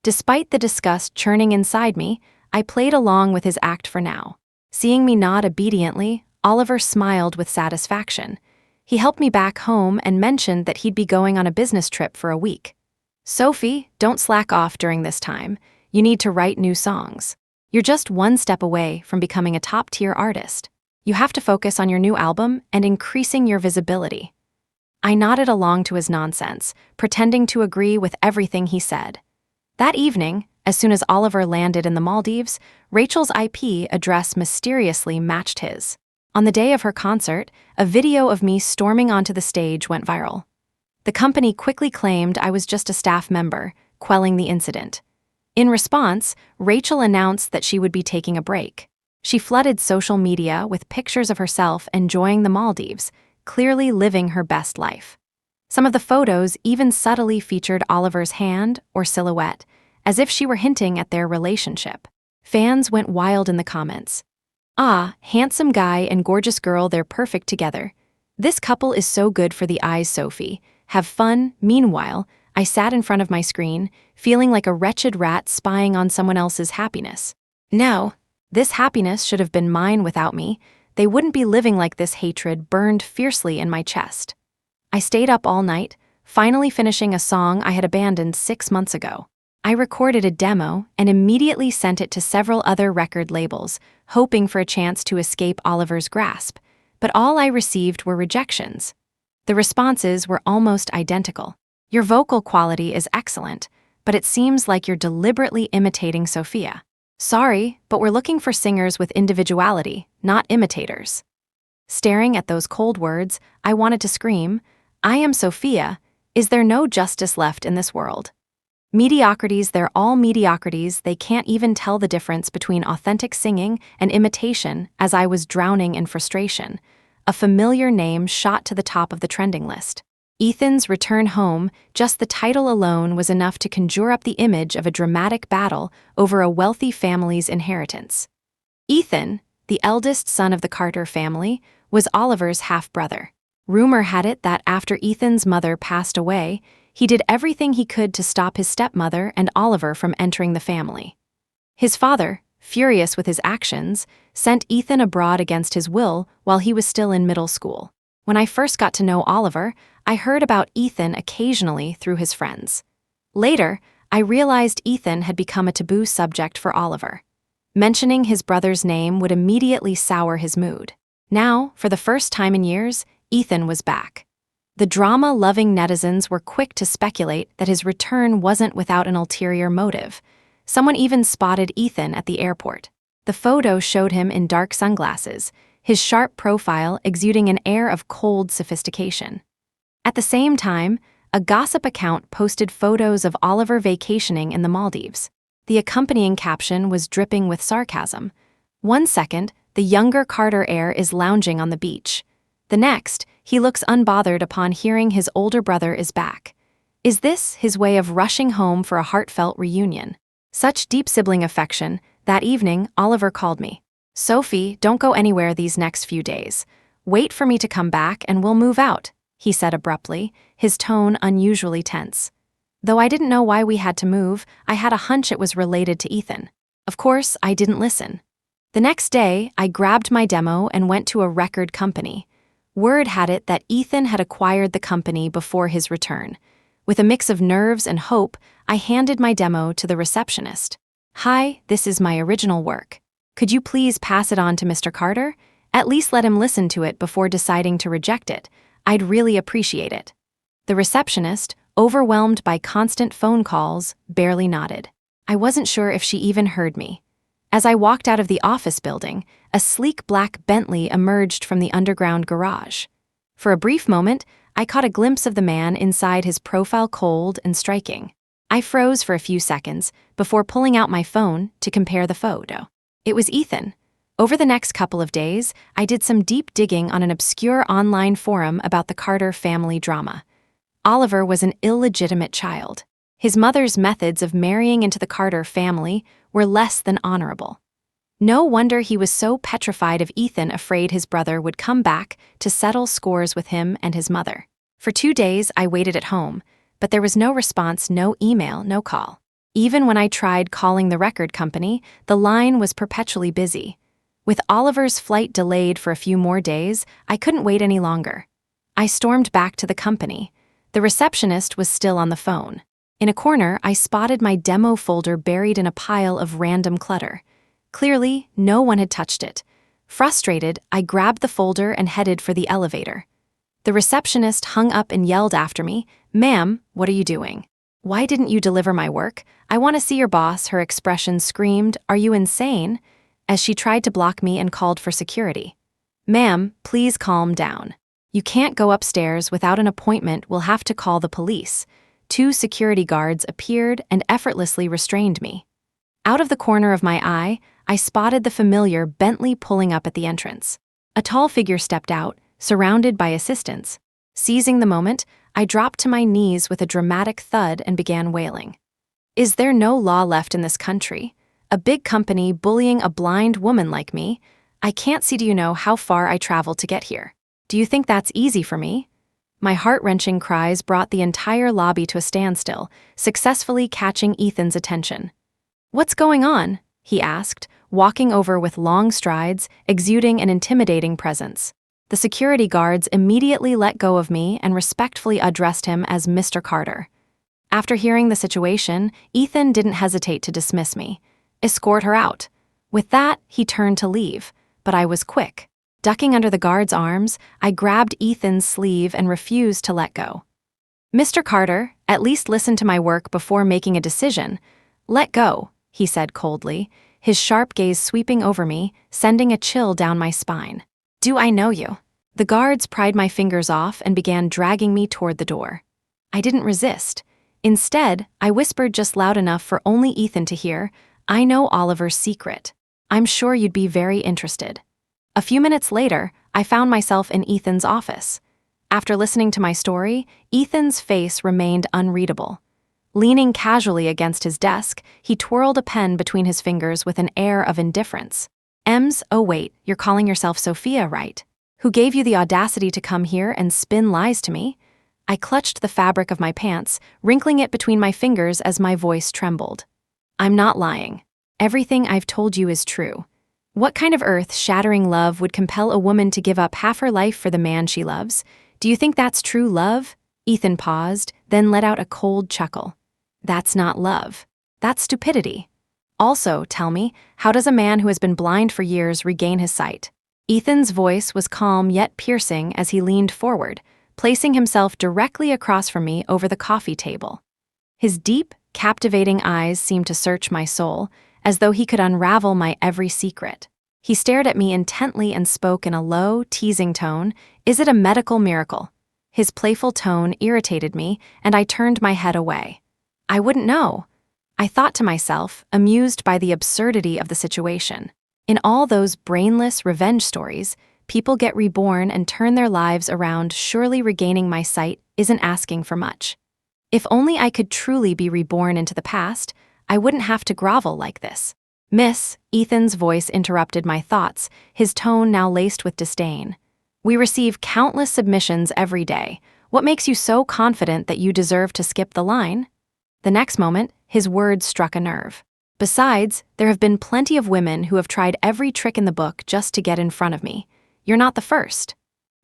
Despite the disgust churning inside me, I played along with his act for now. Seeing me nod obediently, Oliver smiled with satisfaction. He helped me back home and mentioned that he'd be going on a business trip for a week. "Sophie, don't slack off during this time. You need to write new songs. You're just one step away from becoming a top-tier artist. You have to focus on your new album and increasing your visibility." I nodded along to his nonsense, pretending to agree with everything he said. That evening, as soon as Oliver landed in the Maldives, Rachel's IP address mysteriously matched his. On the day of her concert, a video of me storming onto the stage went viral. The company quickly claimed I was just a staff member, quelling the incident. In response, Rachel announced that she would be taking a break. She flooded social media with pictures of herself enjoying the Maldives, clearly living her best life. Some of the photos even subtly featured Oliver's hand or silhouette, as if she were hinting at their relationship. Fans went wild in the comments. "Ah, handsome guy and gorgeous girl, they're perfect together. This couple is so good for the eyes, Sophie. Have fun." Meanwhile, I sat in front of my screen, feeling like a wretched rat spying on someone else's happiness. No, this happiness should have been mine without me. They wouldn't be living like this. Hatred burned fiercely in my chest. I stayed up all night, finally finishing a song I had abandoned 6 months ago. I recorded a demo and immediately sent it to several other record labels, hoping for a chance to escape Oliver's grasp, but all I received were rejections. The responses were almost identical. "Your vocal quality is excellent, but it seems like you're deliberately imitating Sophia. Sorry, but we're looking for singers with individuality, not imitators." Staring at those cold words, I wanted to scream, "I am Sophia. Is there no justice left in this world?" Mediocrities, they're all mediocrities. They can't even tell the difference between authentic singing and imitation. As I was drowning in frustration, a familiar name shot to the top of the trending list. Ethan's Return Home. Just the title alone was enough to conjure up the image of a dramatic battle over a wealthy family's inheritance. Ethan, the eldest son of the Carter family, was Oliver's half-brother. Rumor had it that after Ethan's mother passed away, he did everything he could to stop his stepmother and Oliver from entering the family. His father, furious with his actions, sent Ethan abroad against his will while he was still in middle school. When I first got to know Oliver, I heard about Ethan occasionally through his friends. Later, I realized Ethan had become a taboo subject for Oliver. Mentioning his brother's name would immediately sour his mood. Now, for the first time in years, Ethan was back. The drama-loving netizens were quick to speculate that his return wasn't without an ulterior motive. Someone even spotted Ethan at the airport. The photo showed him in dark sunglasses, his sharp profile exuding an air of cold sophistication. At the same time, a gossip account posted photos of Oliver vacationing in the Maldives. The accompanying caption was dripping with sarcasm. One second, the younger Carter heir is lounging on the beach. The next, he looks unbothered upon hearing his older brother is back. Is this his way of rushing home for a heartfelt reunion? Such deep sibling affection, that evening, Oliver called me. "Sophie, don't go anywhere these next few days. Wait for me to come back and we'll move out," he said abruptly, his tone unusually tense. Though I didn't know why we had to move, I had a hunch it was related to Ethan. Of course, I didn't listen. The next day, I grabbed my demo and went to a record company. Word had it that Ethan had acquired the company before his return. With a mix of nerves and hope, I handed my demo to the receptionist. "Hi, this is my original work. Could you please pass it on to Mr. Carter? At least let him listen to it before deciding to reject it. I'd really appreciate it." The receptionist, overwhelmed by constant phone calls, barely nodded. I wasn't sure if she even heard me. As I walked out of the office building, a sleek black Bentley emerged from the underground garage. For a brief moment, I caught a glimpse of the man inside, his profile cold and striking. I froze for a few seconds before pulling out my phone to compare the photo. It was Ethan. Over the next couple of days, I did some deep digging on an obscure online forum about the Carter family drama. Oliver was an illegitimate child. His mother's methods of marrying into the Carter family were less than honorable. No wonder he was so petrified of Ethan, afraid his brother would come back to settle scores with him and his mother. For 2 days, I waited at home, but there was no response, no email, no call. Even when I tried calling the record company, the line was perpetually busy. With Oliver's flight delayed for a few more days, I couldn't wait any longer. I stormed back to the company. The receptionist was still on the phone. In a corner, I spotted my demo folder buried in a pile of random clutter. Clearly, no one had touched it. Frustrated, I grabbed the folder and headed for the elevator. The receptionist hung up and yelled after me, "Ma'am, what are you doing? Why didn't you deliver my work? I want to see your boss." Her expression screamed, "Are you insane?" as she tried to block me and called for security. "Ma'am, please calm down. You can't go upstairs without an appointment. We'll have to call the police." 2 security guards appeared and effortlessly restrained me. Out of the corner of my eye, I spotted the familiar Bentley pulling up at the entrance. A tall figure stepped out, surrounded by assistants. Seizing the moment, I dropped to my knees with a dramatic thud and began wailing. Is there no law left in this country? A big company bullying a blind woman like me? I can't see. Do you know how far I traveled to get here? Do you think that's easy for me? My heart-wrenching cries brought the entire lobby to a standstill, successfully catching Ethan's attention. "What's going on?" he asked, walking over with long strides, exuding an intimidating presence. The security guards immediately let go of me and respectfully addressed him as Mr. Carter. After hearing the situation, Ethan didn't hesitate to dismiss me. "Escort her out." With that, he turned to leave, but I was quick. Ducking under the guard's arms, I grabbed Ethan's sleeve and refused to let go. "Mr. Carter, at least listen to my work before making a decision." "Let go," he said coldly, his sharp gaze sweeping over me, sending a chill down my spine. "Do I know you?" The guards pried my fingers off and began dragging me toward the door. I didn't resist. Instead, I whispered just loud enough for only Ethan to hear, "I know Oliver's secret. I'm sure you'd be very interested." A few minutes later, I found myself in Ethan's office. After listening to my story, Ethan's face remained unreadable. Leaning casually against his desk, he twirled a pen between his fingers with an air of indifference. "Oh wait, you're calling yourself Sophia, right? Who gave you the audacity to come here and spin lies to me?" I clutched the fabric of my pants, wrinkling it between my fingers as my voice trembled. "I'm not lying. Everything I've told you is true. What kind of earth-shattering love would compel a woman to give up half her life for the man she loves? Do you think that's true love? Ethan paused, then let out a cold chuckle. That's not love. That's stupidity. Also, tell me, how does a man who has been blind for years regain his sight? Ethan's voice was calm yet piercing as he leaned forward, placing himself directly across from me over the coffee table. His deep, captivating eyes seemed to search my soul, as though he could unravel my every secret. He stared at me intently and spoke in a low, teasing tone. Is it a medical miracle? His playful tone irritated me, and I turned my head away. I wouldn't know. I thought to myself, amused by the absurdity of the situation. In all those brainless revenge stories, people get reborn and turn their lives around. Surely regaining my sight isn't asking for much. If only I could truly be reborn into the past, I wouldn't have to grovel like this. Miss, Ethan's voice interrupted my thoughts, his tone now laced with disdain. We receive countless submissions every day. What makes you so confident that you deserve to skip the line? The next moment, his words struck a nerve. Besides, there have been plenty of women who have tried every trick in the book just to get in front of me. You're not the first.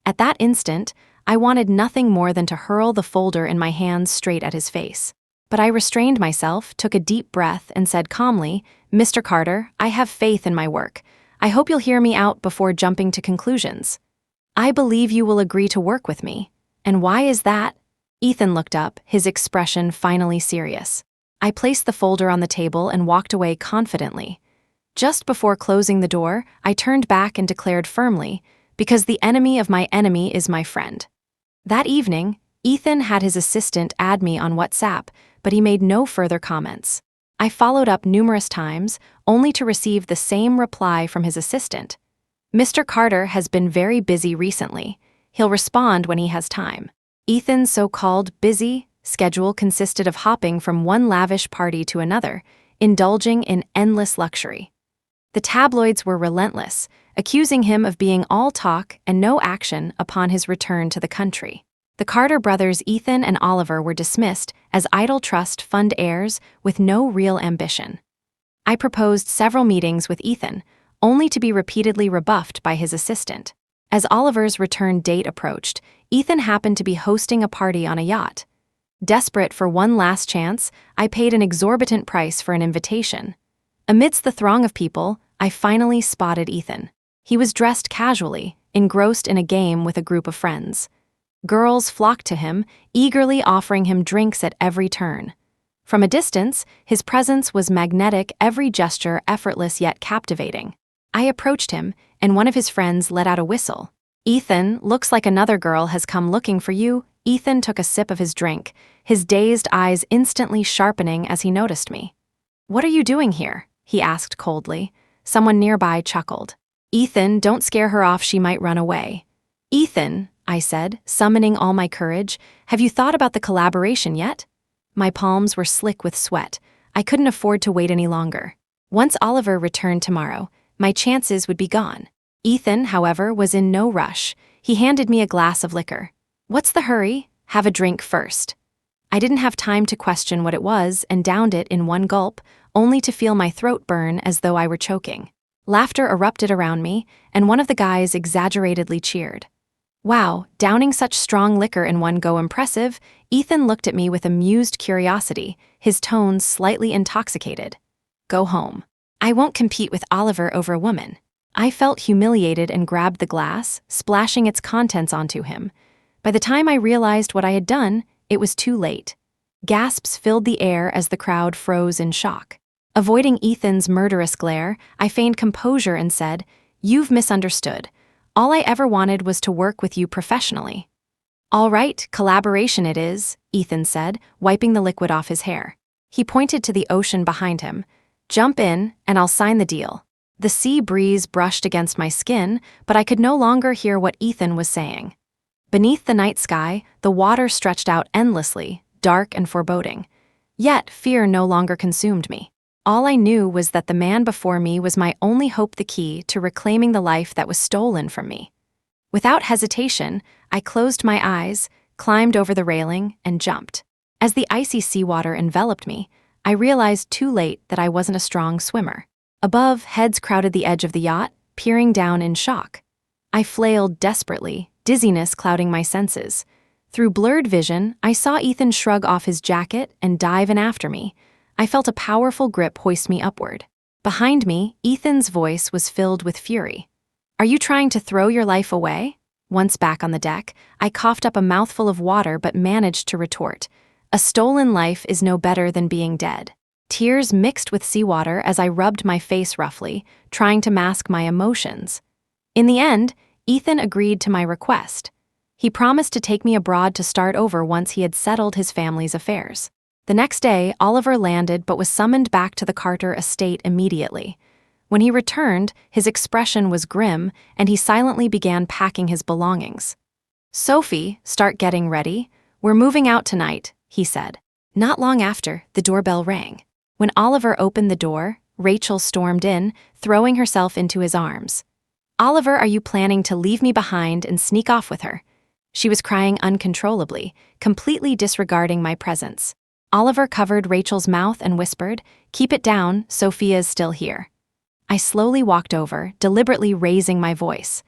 At that instant, I wanted nothing more than to hurl the folder in my hands straight at his face. But I restrained myself, took a deep breath, and said calmly, Mr. Carter, I have faith in my work. I hope you'll hear me out before jumping to conclusions. I believe you will agree to work with me. And why is that? Ethan looked up, his expression finally serious. I placed the folder on the table and walked away confidently. Just before closing the door, I turned back and declared firmly, because the enemy of my enemy is my friend. That evening, Ethan had his assistant add me on WhatsApp, but he made no further comments. I followed up numerous times, only to receive the same reply from his assistant. Mr. Carter has been very busy recently. He'll respond when he has time. Ethan's so-called busy schedule consisted of hopping from one lavish party to another, indulging in endless luxury. The tabloids were relentless, accusing him of being all talk and no action upon his return to the country. The Carter brothers Ethan and Oliver were dismissed as idle trust fund heirs with no real ambition. I proposed several meetings with Ethan, only to be repeatedly rebuffed by his assistant. As Oliver's return date approached, Ethan happened to be hosting a party on a yacht. Desperate for one last chance, I paid an exorbitant price for an invitation. Amidst the throng of people, I finally spotted Ethan. He was dressed casually, engrossed in a game with a group of friends. Girls flocked to him, eagerly offering him drinks at every turn. From a distance, his presence was magnetic, every gesture effortless yet captivating. I approached him, and one of his friends let out a whistle. Ethan, looks like another girl has come looking for you. Ethan took a sip of his drink, his dazed eyes instantly sharpening as he noticed me. What are you doing here? He asked coldly. Someone nearby chuckled. Ethan, don't scare her off, she might run away. Ethan, I said, summoning all my courage, have you thought about the collaboration yet? My palms were slick with sweat. I couldn't afford to wait any longer. Once Oliver returned tomorrow, my chances would be gone. Ethan, however, was in no rush. He handed me a glass of liquor. What's the hurry? Have a drink first. I didn't have time to question what it was and downed it in one gulp, only to feel my throat burn as though I were choking. Laughter erupted around me, and one of the guys exaggeratedly cheered. Wow, downing such strong liquor in one go impressive. Ethan looked at me with amused curiosity, his tones slightly intoxicated. Go home. I won't compete with Oliver over a woman. I felt humiliated and grabbed the glass, splashing its contents onto him. By the time I realized what I had done, it was too late. Gasps filled the air as the crowd froze in shock. Avoiding Ethan's murderous glare, I feigned composure and said, You've misunderstood. All I ever wanted was to work with you professionally. All right, collaboration it is, Ethan said, wiping the liquid off his hair. He pointed to the ocean behind him. Jump in, and I'll sign the deal. The sea breeze brushed against my skin, but I could no longer hear what Ethan was saying. Beneath the night sky, the water stretched out endlessly, dark and foreboding. Yet fear no longer consumed me. All I knew was that the man before me was my only hope, the key to reclaiming the life that was stolen from me. Without hesitation, I closed my eyes, climbed over the railing, and jumped. As the icy seawater enveloped me, I realized too late that I wasn't a strong swimmer. Above, heads crowded the edge of the yacht, peering down in shock. I flailed desperately, dizziness clouding my senses. Through blurred vision, I saw Ethan shrug off his jacket and dive in after me. I felt a powerful grip hoist me upward. Behind me, Ethan's voice was filled with fury. "Are you trying to throw your life away?" Once back on the deck, I coughed up a mouthful of water but managed to retort. "A stolen life is no better than being dead." Tears mixed with seawater as I rubbed my face roughly, trying to mask my emotions. In the end, Ethan agreed to my request. He promised to take me abroad to start over once he had settled his family's affairs. The next day, Oliver landed but was summoned back to the Carter estate immediately. When he returned, his expression was grim, and he silently began packing his belongings. "Sophie, start getting ready. We're moving out tonight," he said. Not long after, the doorbell rang. When Oliver opened the door, Rachel stormed in, throwing herself into his arms. "Oliver, are you planning to leave me behind and sneak off with her?" She was crying uncontrollably, completely disregarding my presence. Oliver covered Rachel's mouth and whispered, "Keep it down, Sophia's still here." I slowly walked over, deliberately raising my voice.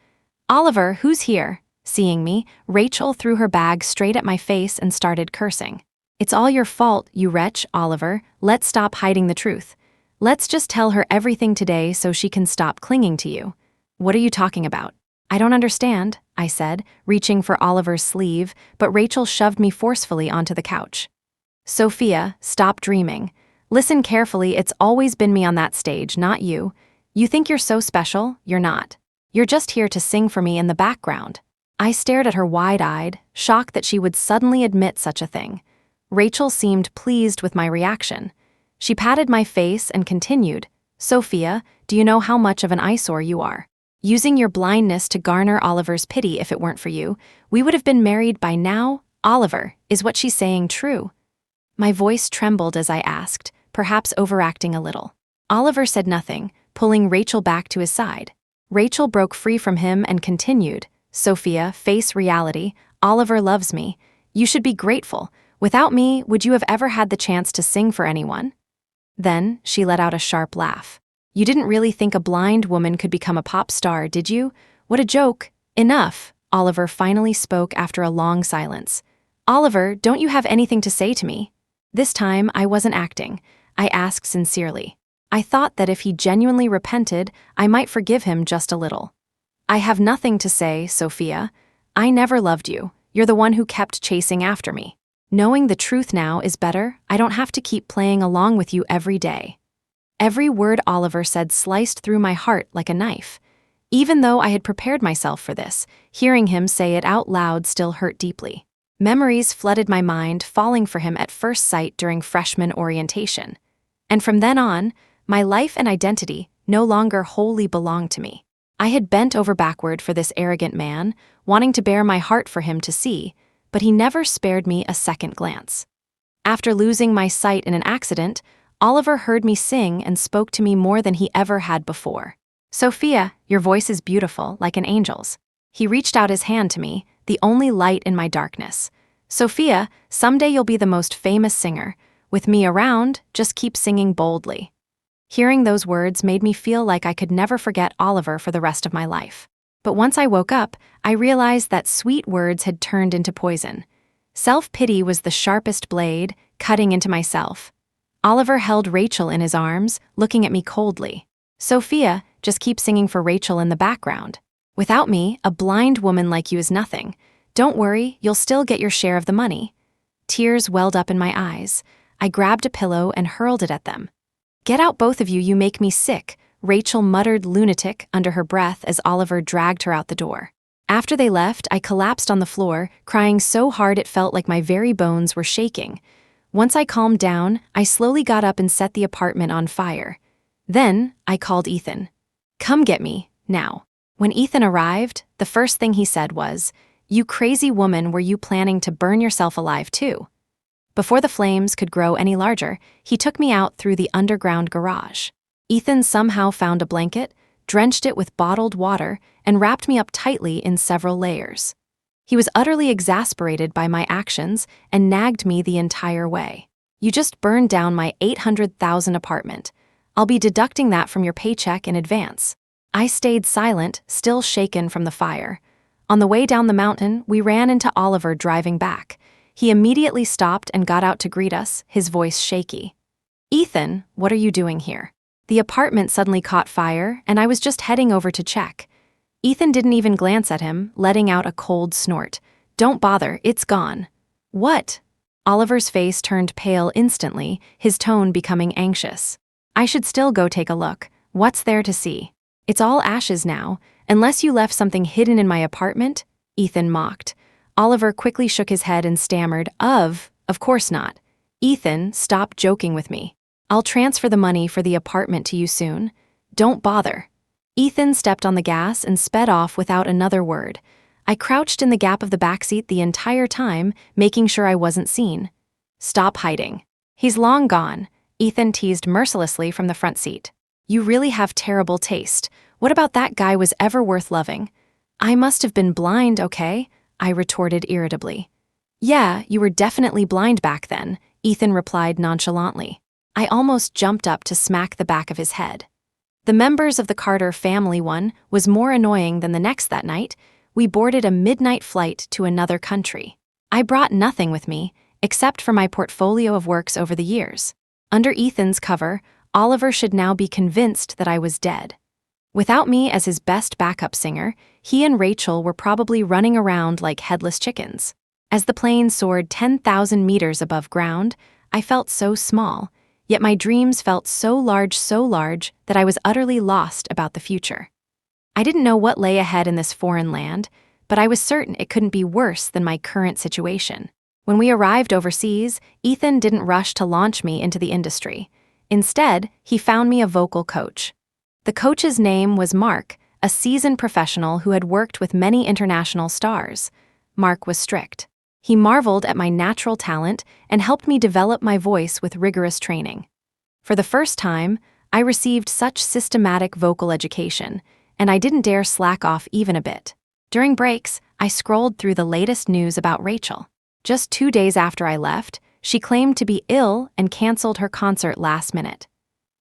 "Oliver, who's here?" Seeing me, Rachel threw her bag straight at my face and started cursing. "It's all your fault, you wretch, Oliver. Let's stop hiding the truth. Let's just tell her everything today so she can stop clinging to you." "What are you talking about?" "I don't understand," I said, reaching for Oliver's sleeve, but Rachel shoved me forcefully onto the couch. "Sophia, stop dreaming. Listen carefully, it's always been me on that stage, not you. You think you're so special, you're not. You're just here to sing for me in the background." I stared at her wide-eyed, shocked that she would suddenly admit such a thing. Rachel seemed pleased with my reaction. She patted my face and continued, "Sophia, do you know how much of an eyesore you are? Using your blindness to garner Oliver's pity. If it weren't for you, we would have been married by now. Oliver, is what she's saying true?" My voice trembled as I asked, perhaps overacting a little. Oliver said nothing, pulling Rachel back to his side. Rachel broke free from him and continued, "Sophia, face reality. Oliver loves me. You should be grateful. Without me, would you have ever had the chance to sing for anyone?" Then she let out a sharp laugh. "You didn't really think a blind woman could become a pop star, did you? What a joke." "Enough," Oliver finally spoke after a long silence. "Oliver, don't you have anything to say to me?" This time, I wasn't acting. I asked sincerely. I thought that if he genuinely repented, I might forgive him just a little. "I have nothing to say, Sophia. I never loved you. You're the one who kept chasing after me. Knowing the truth now is better. I don't have to keep playing along with you every day." Every word Oliver said sliced through my heart like a knife. Even though I had prepared myself for this, hearing him say it out loud still hurt deeply. Memories flooded my mind, falling for him at first sight during freshman orientation. And from then on, my life and identity no longer wholly belonged to me. I had bent over backward for this arrogant man, wanting to bare my heart for him to see, but he never spared me a second glance. After losing my sight in an accident, Oliver heard me sing and spoke to me more than he ever had before. "Sophia, your voice is beautiful, like an angel's." He reached out his hand to me, the only light in my darkness. "Sophia, someday you'll be the most famous singer. With me around, just keep singing boldly." Hearing those words made me feel like I could never forget Oliver for the rest of my life. But once I woke up, I realized that sweet words had turned into poison. Self-pity was the sharpest blade, cutting into myself. Oliver held Rachel in his arms, looking at me coldly. "Sophia, just keep singing for Rachel in the background. Without me, a blind woman like you is nothing. Don't worry, you'll still get your share of the money." Tears welled up in my eyes. I grabbed a pillow and hurled it at them. "Get out, both of you, you make me sick," Rachel muttered lunatic under her breath as Oliver dragged her out the door. After they left, I collapsed on the floor, crying so hard it felt like my very bones were shaking. Once I calmed down, I slowly got up and set the apartment on fire. Then, I called Ethan. "Come get me, now." When Ethan arrived, the first thing he said was, "You crazy woman, were you planning to burn yourself alive too?" Before the flames could grow any larger, he took me out through the underground garage. Ethan somehow found a blanket, drenched it with bottled water, and wrapped me up tightly in several layers. He was utterly exasperated by my actions and nagged me the entire way. "You just burned down my $800,000 apartment. I'll be deducting that from your paycheck in advance." I stayed silent, still shaken from the fire. On the way down the mountain, we ran into Oliver driving back. He immediately stopped and got out to greet us, his voice shaky. "Ethan, what are you doing here?" The apartment suddenly caught fire, and I was just heading over to check. Ethan didn't even glance at him, letting out a cold snort. "Don't bother, it's gone." "What?" Oliver's face turned pale instantly, his tone becoming anxious. "I should still go take a look. What's there to see? It's all ashes now, unless you left something hidden in my apartment," Ethan mocked. Oliver quickly shook his head and stammered, Of course not." "Ethan, stop joking with me. I'll transfer the money for the apartment to you soon. Don't bother." Ethan stepped on the gas and sped off without another word. I crouched in the gap of the backseat the entire time, making sure I wasn't seen. "Stop hiding. He's long gone," Ethan teased mercilessly from the front seat. "You really have terrible taste. What about that guy was ever worth loving?" "I must have been blind, okay?" I retorted irritably. "Yeah, you were definitely blind back then," Ethan replied nonchalantly. I almost jumped up to smack the back of his head. The members of the Carter family one was more annoying than the next that night. We boarded a midnight flight to another country. I brought nothing with me, except for my portfolio of works over the years. Under Ethan's cover, Oliver should now be convinced that I was dead. Without me as his best backup singer, he and Rachel were probably running around like headless chickens. As the plane soared 10,000 meters above ground, I felt so small, yet my dreams felt so large that I was utterly lost about the future. I didn't know what lay ahead in this foreign land, but I was certain it couldn't be worse than my current situation. When we arrived overseas, Ethan didn't rush to launch me into the industry. Instead, he found me a vocal coach. The coach's name was Mark, a seasoned professional who had worked with many international stars. Mark was strict. He marveled at my natural talent and helped me develop my voice with rigorous training. For the first time, I received such systematic vocal education, and I didn't dare slack off even a bit. During breaks, I scrolled through the latest news about Rachel. Just 2 days after I left, she claimed to be ill and canceled her concert last minute.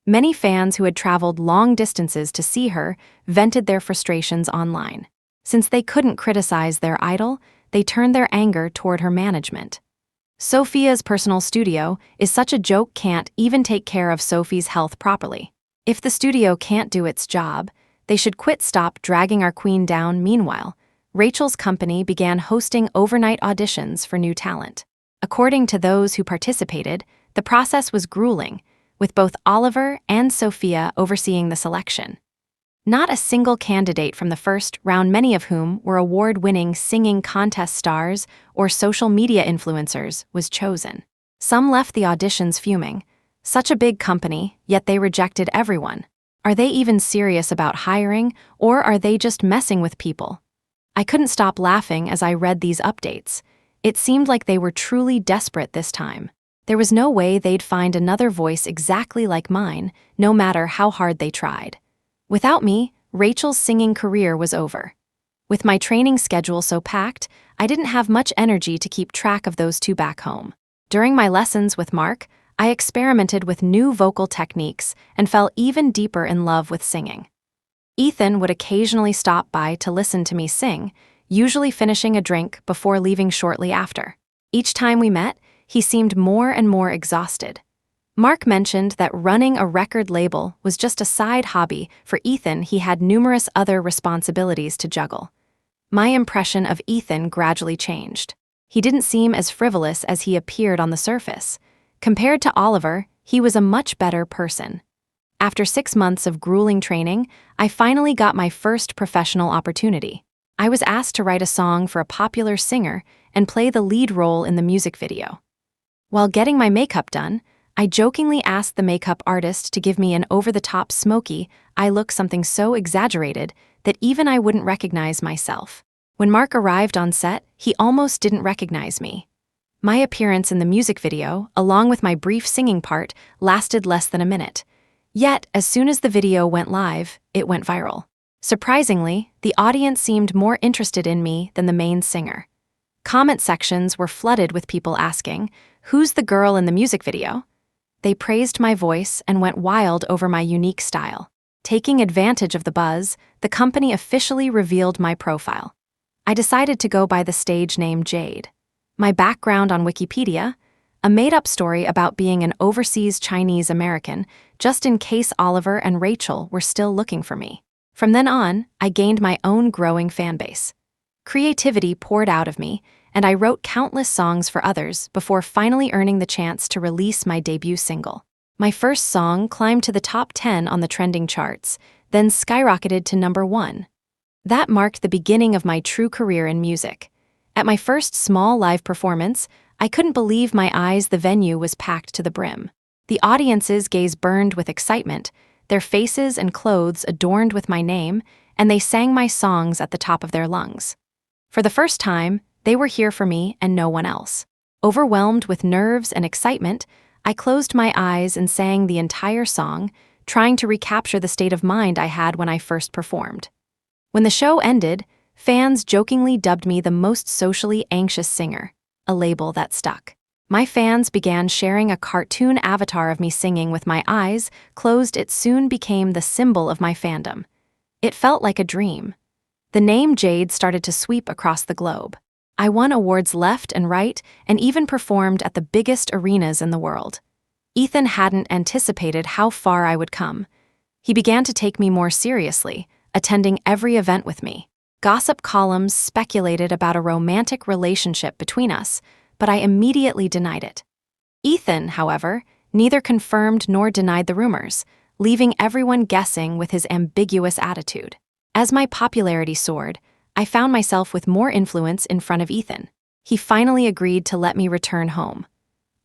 Many fans who had traveled long distances to see her vented their frustrations online. Since they couldn't criticize their idol, they turned their anger toward her management. Sophia's personal studio is such a joke can't even take care of Sophie's health properly. If the studio can't do its job, they should stop dragging our queen down. Meanwhile, Rachel's company began hosting overnight auditions for new talent. According to those who participated, the process was grueling, with both Oliver and Sophia overseeing the selection. Not a single candidate from the first round, many of whom were award-winning singing contest stars or social media influencers, was chosen. Some left the auditions fuming. Such a big company, yet they rejected everyone. Are they even serious about hiring, or are they just messing with people? I couldn't stop laughing as I read these updates. It seemed like they were truly desperate this time. There was no way they'd find another voice exactly like mine, no matter how hard they tried. Without me, Rachel's singing career was over. With my training schedule so packed, I didn't have much energy to keep track of those two back home. During my lessons with Mark, I experimented with new vocal techniques and fell even deeper in love with singing. Ethan would occasionally stop by to listen to me sing, usually finishing a drink before leaving shortly after. Each time we met, he seemed more and more exhausted. Mark mentioned that running a record label was just a side hobby. For Ethan, he had numerous other responsibilities to juggle. My impression of Ethan gradually changed. He didn't seem as frivolous as he appeared on the surface. Compared to Oliver, he was a much better person. After 6 months of grueling training, I finally got my first professional opportunity. I was asked to write a song for a popular singer and play the lead role in the music video. While getting my makeup done, I jokingly asked the makeup artist to give me an over-the-top smoky eye look, something so exaggerated that even I wouldn't recognize myself. When Mark arrived on set, he almost didn't recognize me. My appearance in the music video, along with my brief singing part, lasted less than a minute. Yet, as soon as the video went live, it went viral. Surprisingly, the audience seemed more interested in me than the main singer. Comment sections were flooded with people asking, "Who's the girl in the music video?" They praised my voice and went wild over my unique style. Taking advantage of the buzz, the company officially revealed my profile. I decided to go by the stage name Jade. My background on Wikipedia: a made-up story about being an overseas Chinese American, just in case Oliver and Rachel were still looking for me. From then on, I gained my own growing fanbase. Creativity poured out of me, and I wrote countless songs for others before finally earning the chance to release my debut single. My first song climbed to the top 10 on the trending charts, then skyrocketed to number 1. That marked the beginning of my true career in music. At my first small live performance, I couldn't believe my eyes. The venue was packed to the brim. The audience's gaze burned with excitement, their faces and clothes adorned with my name, and they sang my songs at the top of their lungs. For the first time, they were here for me and no one else. Overwhelmed with nerves and excitement, I closed my eyes and sang the entire song, trying to recapture the state of mind I had when I first performed. When the show ended, fans jokingly dubbed me the most socially anxious singer, a label that stuck. My fans began sharing a cartoon avatar of me singing with my eyes closed. It soon became the symbol of my fandom. It felt like a dream. The name Jade started to sweep across the globe. I won awards left and right and even performed at the biggest arenas in the world. Ethan hadn't anticipated how far I would come. He began to take me more seriously, attending every event with me. Gossip columns speculated about a romantic relationship between us, but I immediately denied it. Ethan, however, neither confirmed nor denied the rumors, leaving everyone guessing with his ambiguous attitude. As my popularity soared, I found myself with more influence in front of Ethan. He finally agreed to let me return home.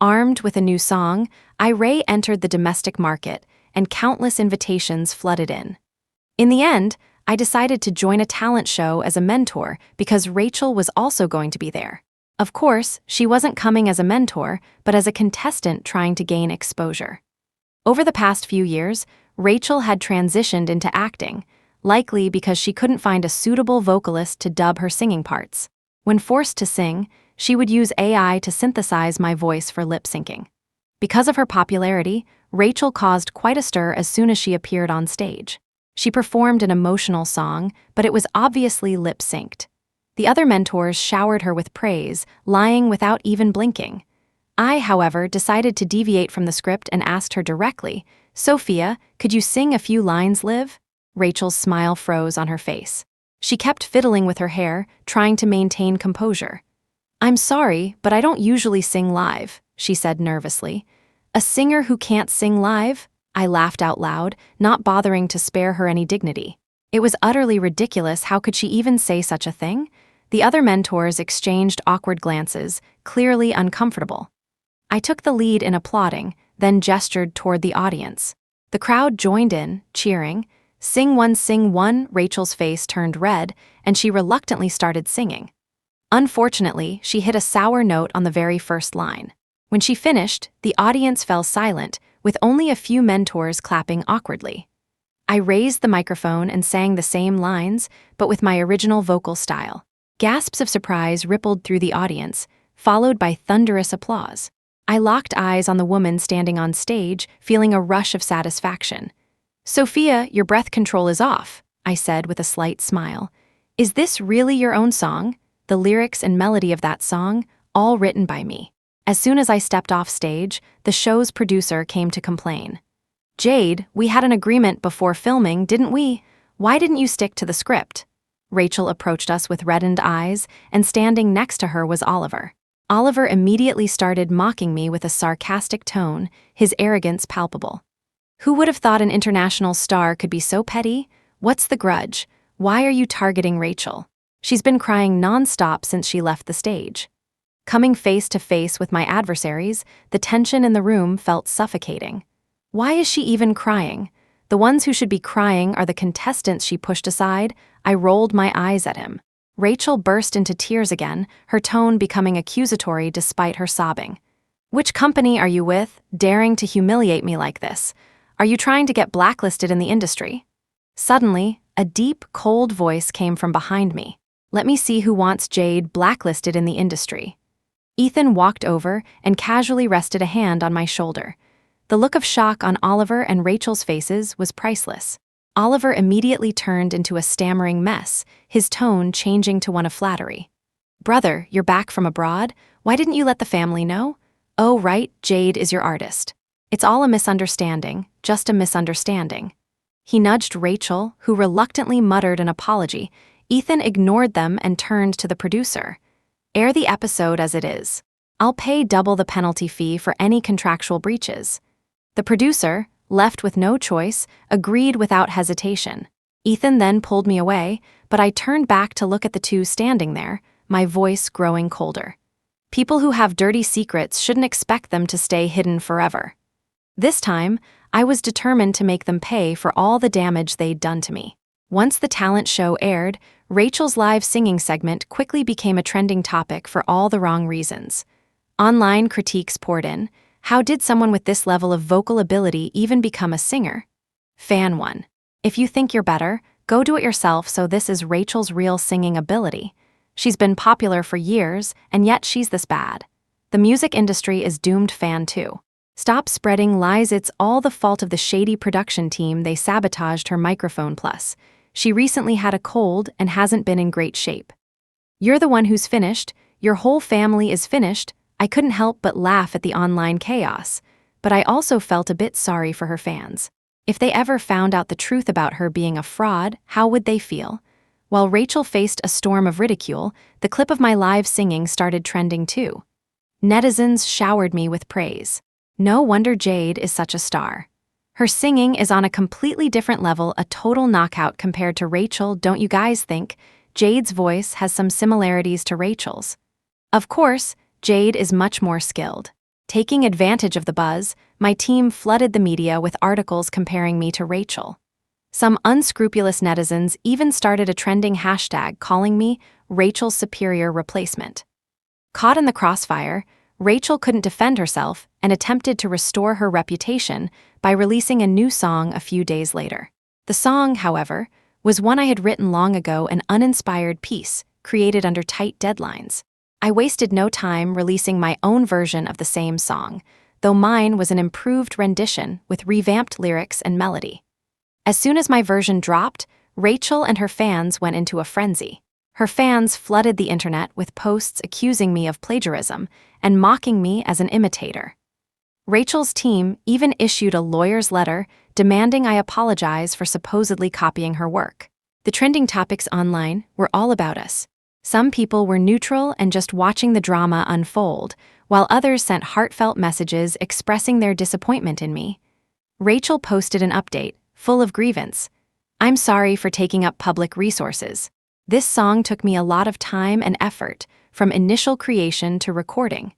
Armed with a new song, I re-entered the domestic market, and countless invitations flooded in. In the end, I decided to join a talent show as a mentor because Rachel was also going to be there. Of course, she wasn't coming as a mentor, but as a contestant trying to gain exposure. Over the past few years, Rachel had transitioned into acting, likely because she couldn't find a suitable vocalist to dub her singing parts. When forced to sing, she would use AI to synthesize my voice for lip syncing. Because of her popularity, Rachel caused quite a stir as soon as she appeared on stage. She performed an emotional song, but it was obviously lip synced. The other mentors showered her with praise, lying without even blinking. I, however, decided to deviate from the script and asked her directly, "Sophia, could you sing a few lines, Liv?" Rachel's smile froze on her face. She kept fiddling with her hair, trying to maintain composure. "I'm sorry, but I don't usually sing live," she said nervously. "A singer who can't sing live?" I laughed out loud, not bothering to spare her any dignity. It was utterly ridiculous. How could she even say such a thing? The other mentors exchanged awkward glances, clearly uncomfortable. I took the lead in applauding, then gestured toward the audience. The crowd joined in, cheering. "Sing one, sing one." Rachel's face turned red, and she reluctantly started singing. Unfortunately, she hit a sour note on the very first line. When she finished, the audience fell silent, with only a few mentors clapping awkwardly. I raised the microphone and sang the same lines, but with my original vocal style. Gasps of surprise rippled through the audience, followed by thunderous applause. I locked eyes on the woman standing on stage, feeling a rush of satisfaction. "Sophia, your breath control is off," I said with a slight smile. "Is this really your own song?" The lyrics and melody of that song, all written by me. As soon as I stepped off stage, the show's producer came to complain. "Jade, we had an agreement before filming, didn't we? Why didn't you stick to the script?" Rachel approached us with reddened eyes, and standing next to her was Oliver. Oliver immediately started mocking me with a sarcastic tone, his arrogance palpable. "Who would have thought an international star could be so petty? What's the grudge? Why are you targeting Rachel? She's been crying non-stop since she left the stage." Coming face to face with my adversaries, the tension in the room felt suffocating. Why is she even crying? The ones who should be crying are the contestants she pushed aside. I rolled my eyes at him. Rachel burst into tears again, her tone becoming accusatory despite her sobbing. "Which company are you with, daring to humiliate me like this? Are you trying to get blacklisted in the industry?" Suddenly, a deep, cold voice came from behind me. "Let me see who wants Jade blacklisted in the industry." Ethan walked over and casually rested a hand on my shoulder. The look of shock on Oliver and Rachel's faces was priceless. Oliver immediately turned into a stammering mess, his tone changing to one of flattery. "Brother, you're back from abroad? Why didn't you let the family know?" "Oh, right, Jade is your artist. It's all a misunderstanding, just a misunderstanding." He nudged Rachel, who reluctantly muttered an apology. Ethan ignored them and turned to the producer. "Air the episode as it is. I'll pay double the penalty fee for any contractual breaches." The producer, left with no choice, agreed without hesitation. Ethan then pulled me away, but I turned back to look at the two standing there, my voice growing colder. People who have dirty secrets shouldn't expect them to stay hidden forever. This time, I was determined to make them pay for all the damage they'd done to me. Once the talent show aired, Rachel's live singing segment quickly became a trending topic for all the wrong reasons. Online critiques poured in. How did someone with this level of vocal ability even become a singer? Fan 1. If you think you're better, go do it yourself. So this is Rachel's real singing ability. She's been popular for years, and yet she's this bad. The music industry is doomed. Fan 2. Stop spreading lies. It's all the fault of the shady production team. They sabotaged her microphone. Plus, she recently had a cold and hasn't been in great shape. You're the one who's finished. Your whole family is finished. I couldn't help but laugh at the online chaos, but I also felt a bit sorry for her fans. If they ever found out the truth about her being a fraud, how would they feel? While Rachel faced a storm of ridicule, the clip of my live singing started trending too. Netizens showered me with praise. No wonder Jade is such a star. Her singing is on a completely different level, a total knockout compared to Rachel. Don't you guys think Jade's voice has some similarities to Rachel's? Of course, Jade is much more skilled. Taking advantage of the buzz, my team flooded the media with articles comparing me to Rachel. Some unscrupulous netizens even started a trending hashtag calling me Rachel's superior replacement. Caught in the crossfire, Rachel couldn't defend herself and attempted to restore her reputation by releasing a new song a few days later. The song, however, was one I had written long ago, an uninspired piece created under tight deadlines. I wasted no time releasing my own version of the same song, though mine was an improved rendition with revamped lyrics and melody. As soon as my version dropped, Rachel and her fans went into a frenzy. Her fans flooded the internet with posts accusing me of plagiarism and mocking me as an imitator. Rachel's team even issued a lawyer's letter demanding I apologize for supposedly copying her work. The trending topics online were all about us. Some people were neutral and just watching the drama unfold, while others sent heartfelt messages expressing their disappointment in me. Rachel posted an update, full of grievance. "I'm sorry for taking up public resources. This song took me a lot of time and effort, from initial creation to recording.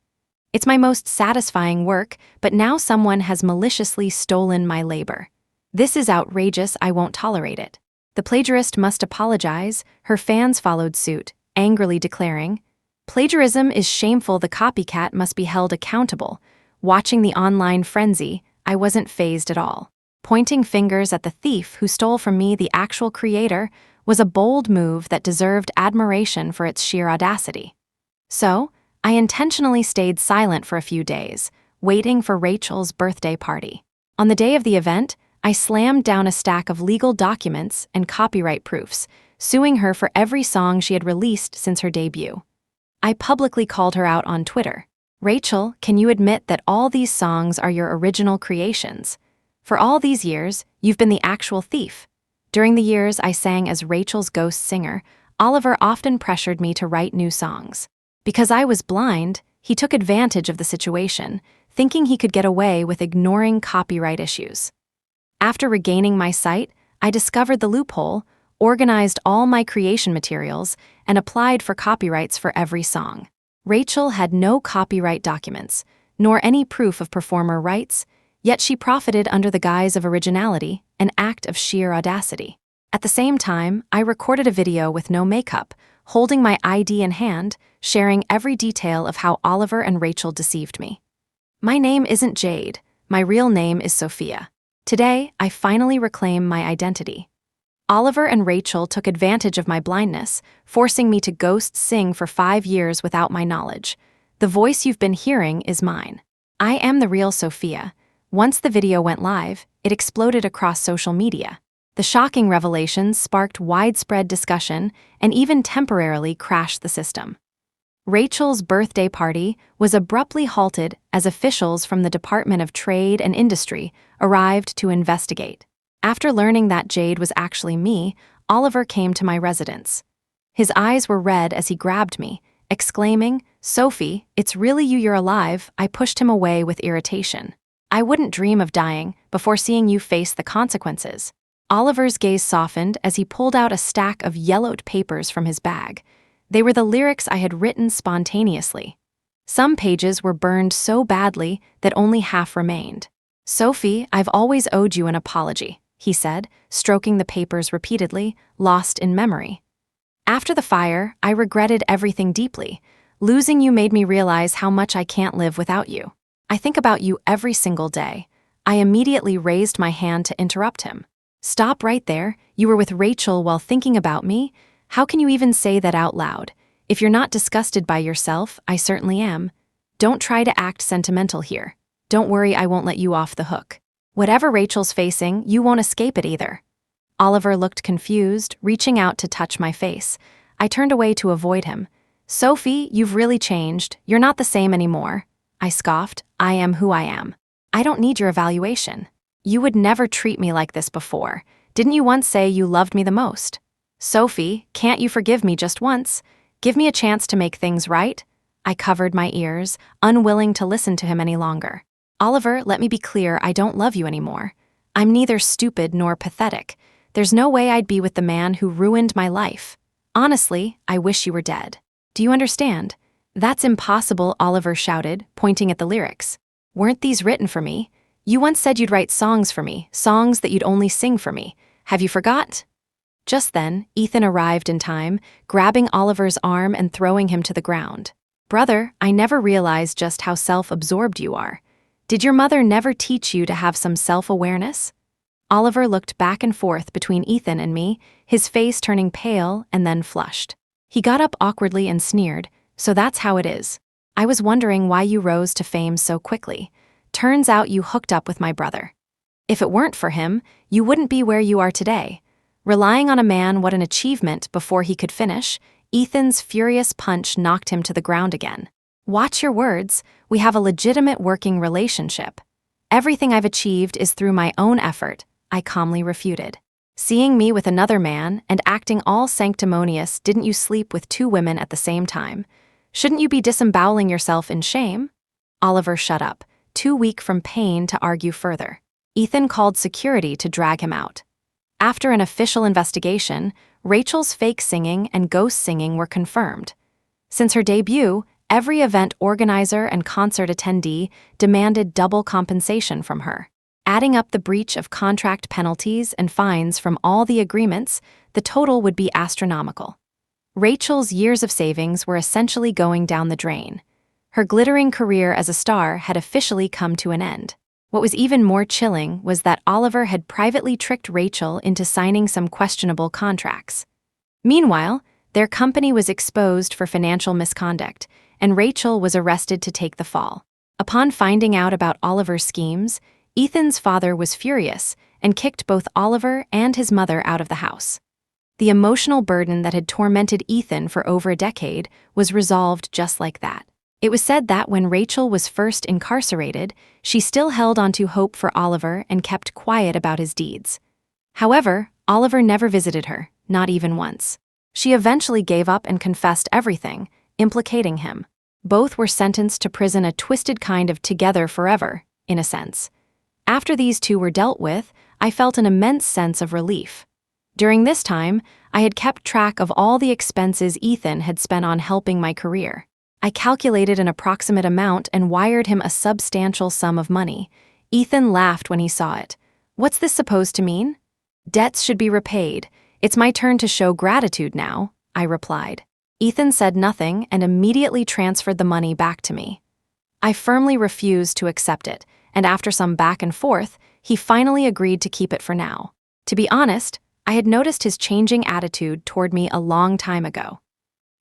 It's my most satisfying work, but now someone has maliciously stolen my labor. This is outrageous. I won't tolerate it." The plagiarist must apologize. Her fans followed suit, angrily declaring, "Plagiarism is shameful. The copycat must be held accountable." Watching the online frenzy, I wasn't fazed at all. Pointing fingers at the thief who stole from me, the actual creator, was a bold move that deserved admiration for its sheer audacity. So, I intentionally stayed silent for a few days, waiting for Rachel's birthday party. On the day of the event, I slammed down a stack of legal documents and copyright proofs, suing her for every song she had released since her debut. I publicly called her out on Twitter. "Rachel, can you admit that all these songs are your original creations? For all these years, you've been the actual thief." During the years I sang as Rachel's ghost singer, Oliver often pressured me to write new songs. Because I was blind, he took advantage of the situation, thinking he could get away with ignoring copyright issues. After regaining my sight, I discovered the loophole, organized all my creation materials, and applied for copyrights for every song. Rachel had no copyright documents, nor any proof of performer rights, yet she profited under the guise of originality, an act of sheer audacity. At the same time, I recorded a video with no makeup, holding my ID in hand, sharing every detail of how Oliver and Rachel deceived me. My name isn't Jade. My real name is Sophia. Today, I finally reclaim my identity. Oliver and Rachel took advantage of my blindness, forcing me to ghost sing for 5 years without my knowledge. The voice you've been hearing is mine. I am the real Sophia. Once the video went live, it exploded across social media. The shocking revelations sparked widespread discussion and even temporarily crashed the system. Rachel's birthday party was abruptly halted as officials from the Department of Trade and Industry arrived to investigate. After learning that Jade was actually me, Oliver came to my residence. His eyes were red as he grabbed me, exclaiming, "Sophie, it's really you're alive." I pushed him away with irritation. I wouldn't dream of dying before seeing you face the consequences. Oliver's gaze softened as he pulled out a stack of yellowed papers from his bag. They were the lyrics I had written spontaneously. Some pages were burned so badly that only half remained. "Sophie, I've always owed you an apology," he said, stroking the papers repeatedly, lost in memory. "After the fire, I regretted everything deeply. Losing you made me realize how much I can't live without you. I think about you every single day." I immediately raised my hand to interrupt him. "Stop right there. You were with Rachel while thinking about me? How can you even say that out loud? If you're not disgusted by yourself, I certainly am. Don't try to act sentimental here. Don't worry, I won't let you off the hook. Whatever Rachel's facing, you won't escape it either." Oliver looked confused, reaching out to touch my face. I turned away to avoid him. "Sophie, you've really changed. You're not the same anymore." I scoffed. "I am who I am. I don't need your evaluation. You would never treat me like this before. Didn't you once say you loved me the most? Sophie, can't you forgive me just once? Give me a chance to make things right?" I covered my ears, unwilling to listen to him any longer. "Oliver, let me be clear, I don't love you anymore. I'm neither stupid nor pathetic. There's no way I'd be with the man who ruined my life. Honestly, I wish you were dead. Do you understand?" "That's impossible," Oliver shouted, pointing at the lyrics. "Weren't these written for me? You once said you'd write songs for me, songs that you'd only sing for me. Have you forgot?" Just then, Ethan arrived in time, grabbing Oliver's arm and throwing him to the ground. "Brother, I never realized just how self-absorbed you are. Did your mother never teach you to have some self-awareness?" Oliver looked back and forth between Ethan and me, his face turning pale and then flushed. He got up awkwardly and sneered, "So that's how it is. I was wondering why you rose to fame so quickly. Turns out you hooked up with my brother. If it weren't for him, you wouldn't be where you are today. Relying on a man, what an achievement." Before he could finish, Ethan's furious punch knocked him to the ground again. "Watch your words. We have a legitimate working relationship. Everything I've achieved is through my own effort," I calmly refuted. "Seeing me with another man and acting all sanctimonious, didn't you sleep with 2 women at the same time? Shouldn't you be disemboweling yourself in shame?" Oliver shut up, too weak from pain to argue further. Ethan called security to drag him out. After an official investigation, Rachel's fake singing and ghost singing were confirmed. Since her debut, every event organizer and concert attendee demanded double compensation from her. Adding up the breach of contract penalties and fines from all the agreements, the total would be astronomical. Rachel's years of savings were essentially going down the drain. Her glittering career as a star had officially come to an end. What was even more chilling was that Oliver had privately tricked Rachel into signing some questionable contracts. Meanwhile, their company was exposed for financial misconduct, and Rachel was arrested to take the fall. Upon finding out about Oliver's schemes, Ethan's father was furious and kicked both Oliver and his mother out of the house. The emotional burden that had tormented Ethan for over a decade was resolved just like that. It was said that when Rachel was first incarcerated, she still held onto hope for Oliver and kept quiet about his deeds. However, Oliver never visited her, not even once. She eventually gave up and confessed everything, implicating him. Both were sentenced to prison, a twisted kind of together forever, in a sense. After these two were dealt with, I felt an immense sense of relief. During this time, I had kept track of all the expenses Ethan had spent on helping my career. I calculated an approximate amount and wired him a substantial sum of money. Ethan laughed when he saw it. "What's this supposed to mean?" "Debts should be repaid. It's my turn to show gratitude now," I replied. Ethan said nothing and immediately transferred the money back to me. I firmly refused to accept it, and after some back and forth, he finally agreed to keep it for now. To be honest, I had noticed his changing attitude toward me a long time ago.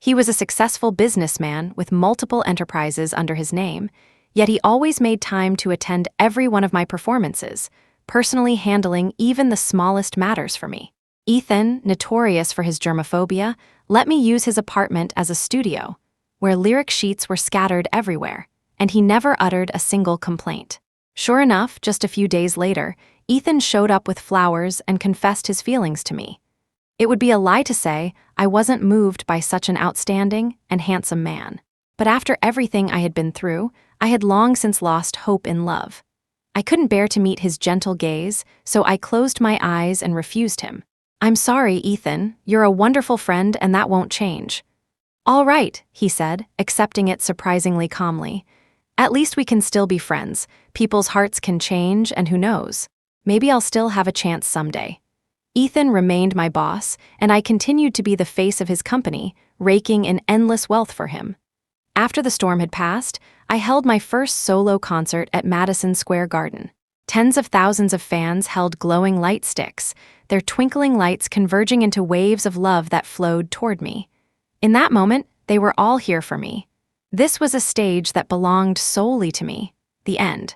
He was a successful businessman with multiple enterprises under his name, Yet he always made time to attend every one of my performances, personally handling even the smallest matters for me. Ethan, notorious for his germophobia, let me use his apartment as a studio, where lyric sheets were scattered everywhere, and he never uttered a single complaint. Sure enough, just a few days later, Ethan showed up with flowers and confessed his feelings to me. It would be a lie to say I wasn't moved by such an outstanding and handsome man. But after everything I had been through, I had long since lost hope in love. I couldn't bear to meet his gentle gaze, so I closed my eyes and refused him. "I'm sorry, Ethan. You're a wonderful friend and that won't change." "All right," he said, accepting it surprisingly calmly. "At least we can still be friends. People's hearts can change, and who knows? Maybe I'll still have a chance someday." Ethan remained my boss, and I continued to be the face of his company, raking in endless wealth for him. After the storm had passed, I held my first solo concert at Madison Square Garden. Tens of thousands of fans held glowing light sticks, their twinkling lights converging into waves of love that flowed toward me. In that moment, they were all here for me. This was a stage that belonged solely to me. The end.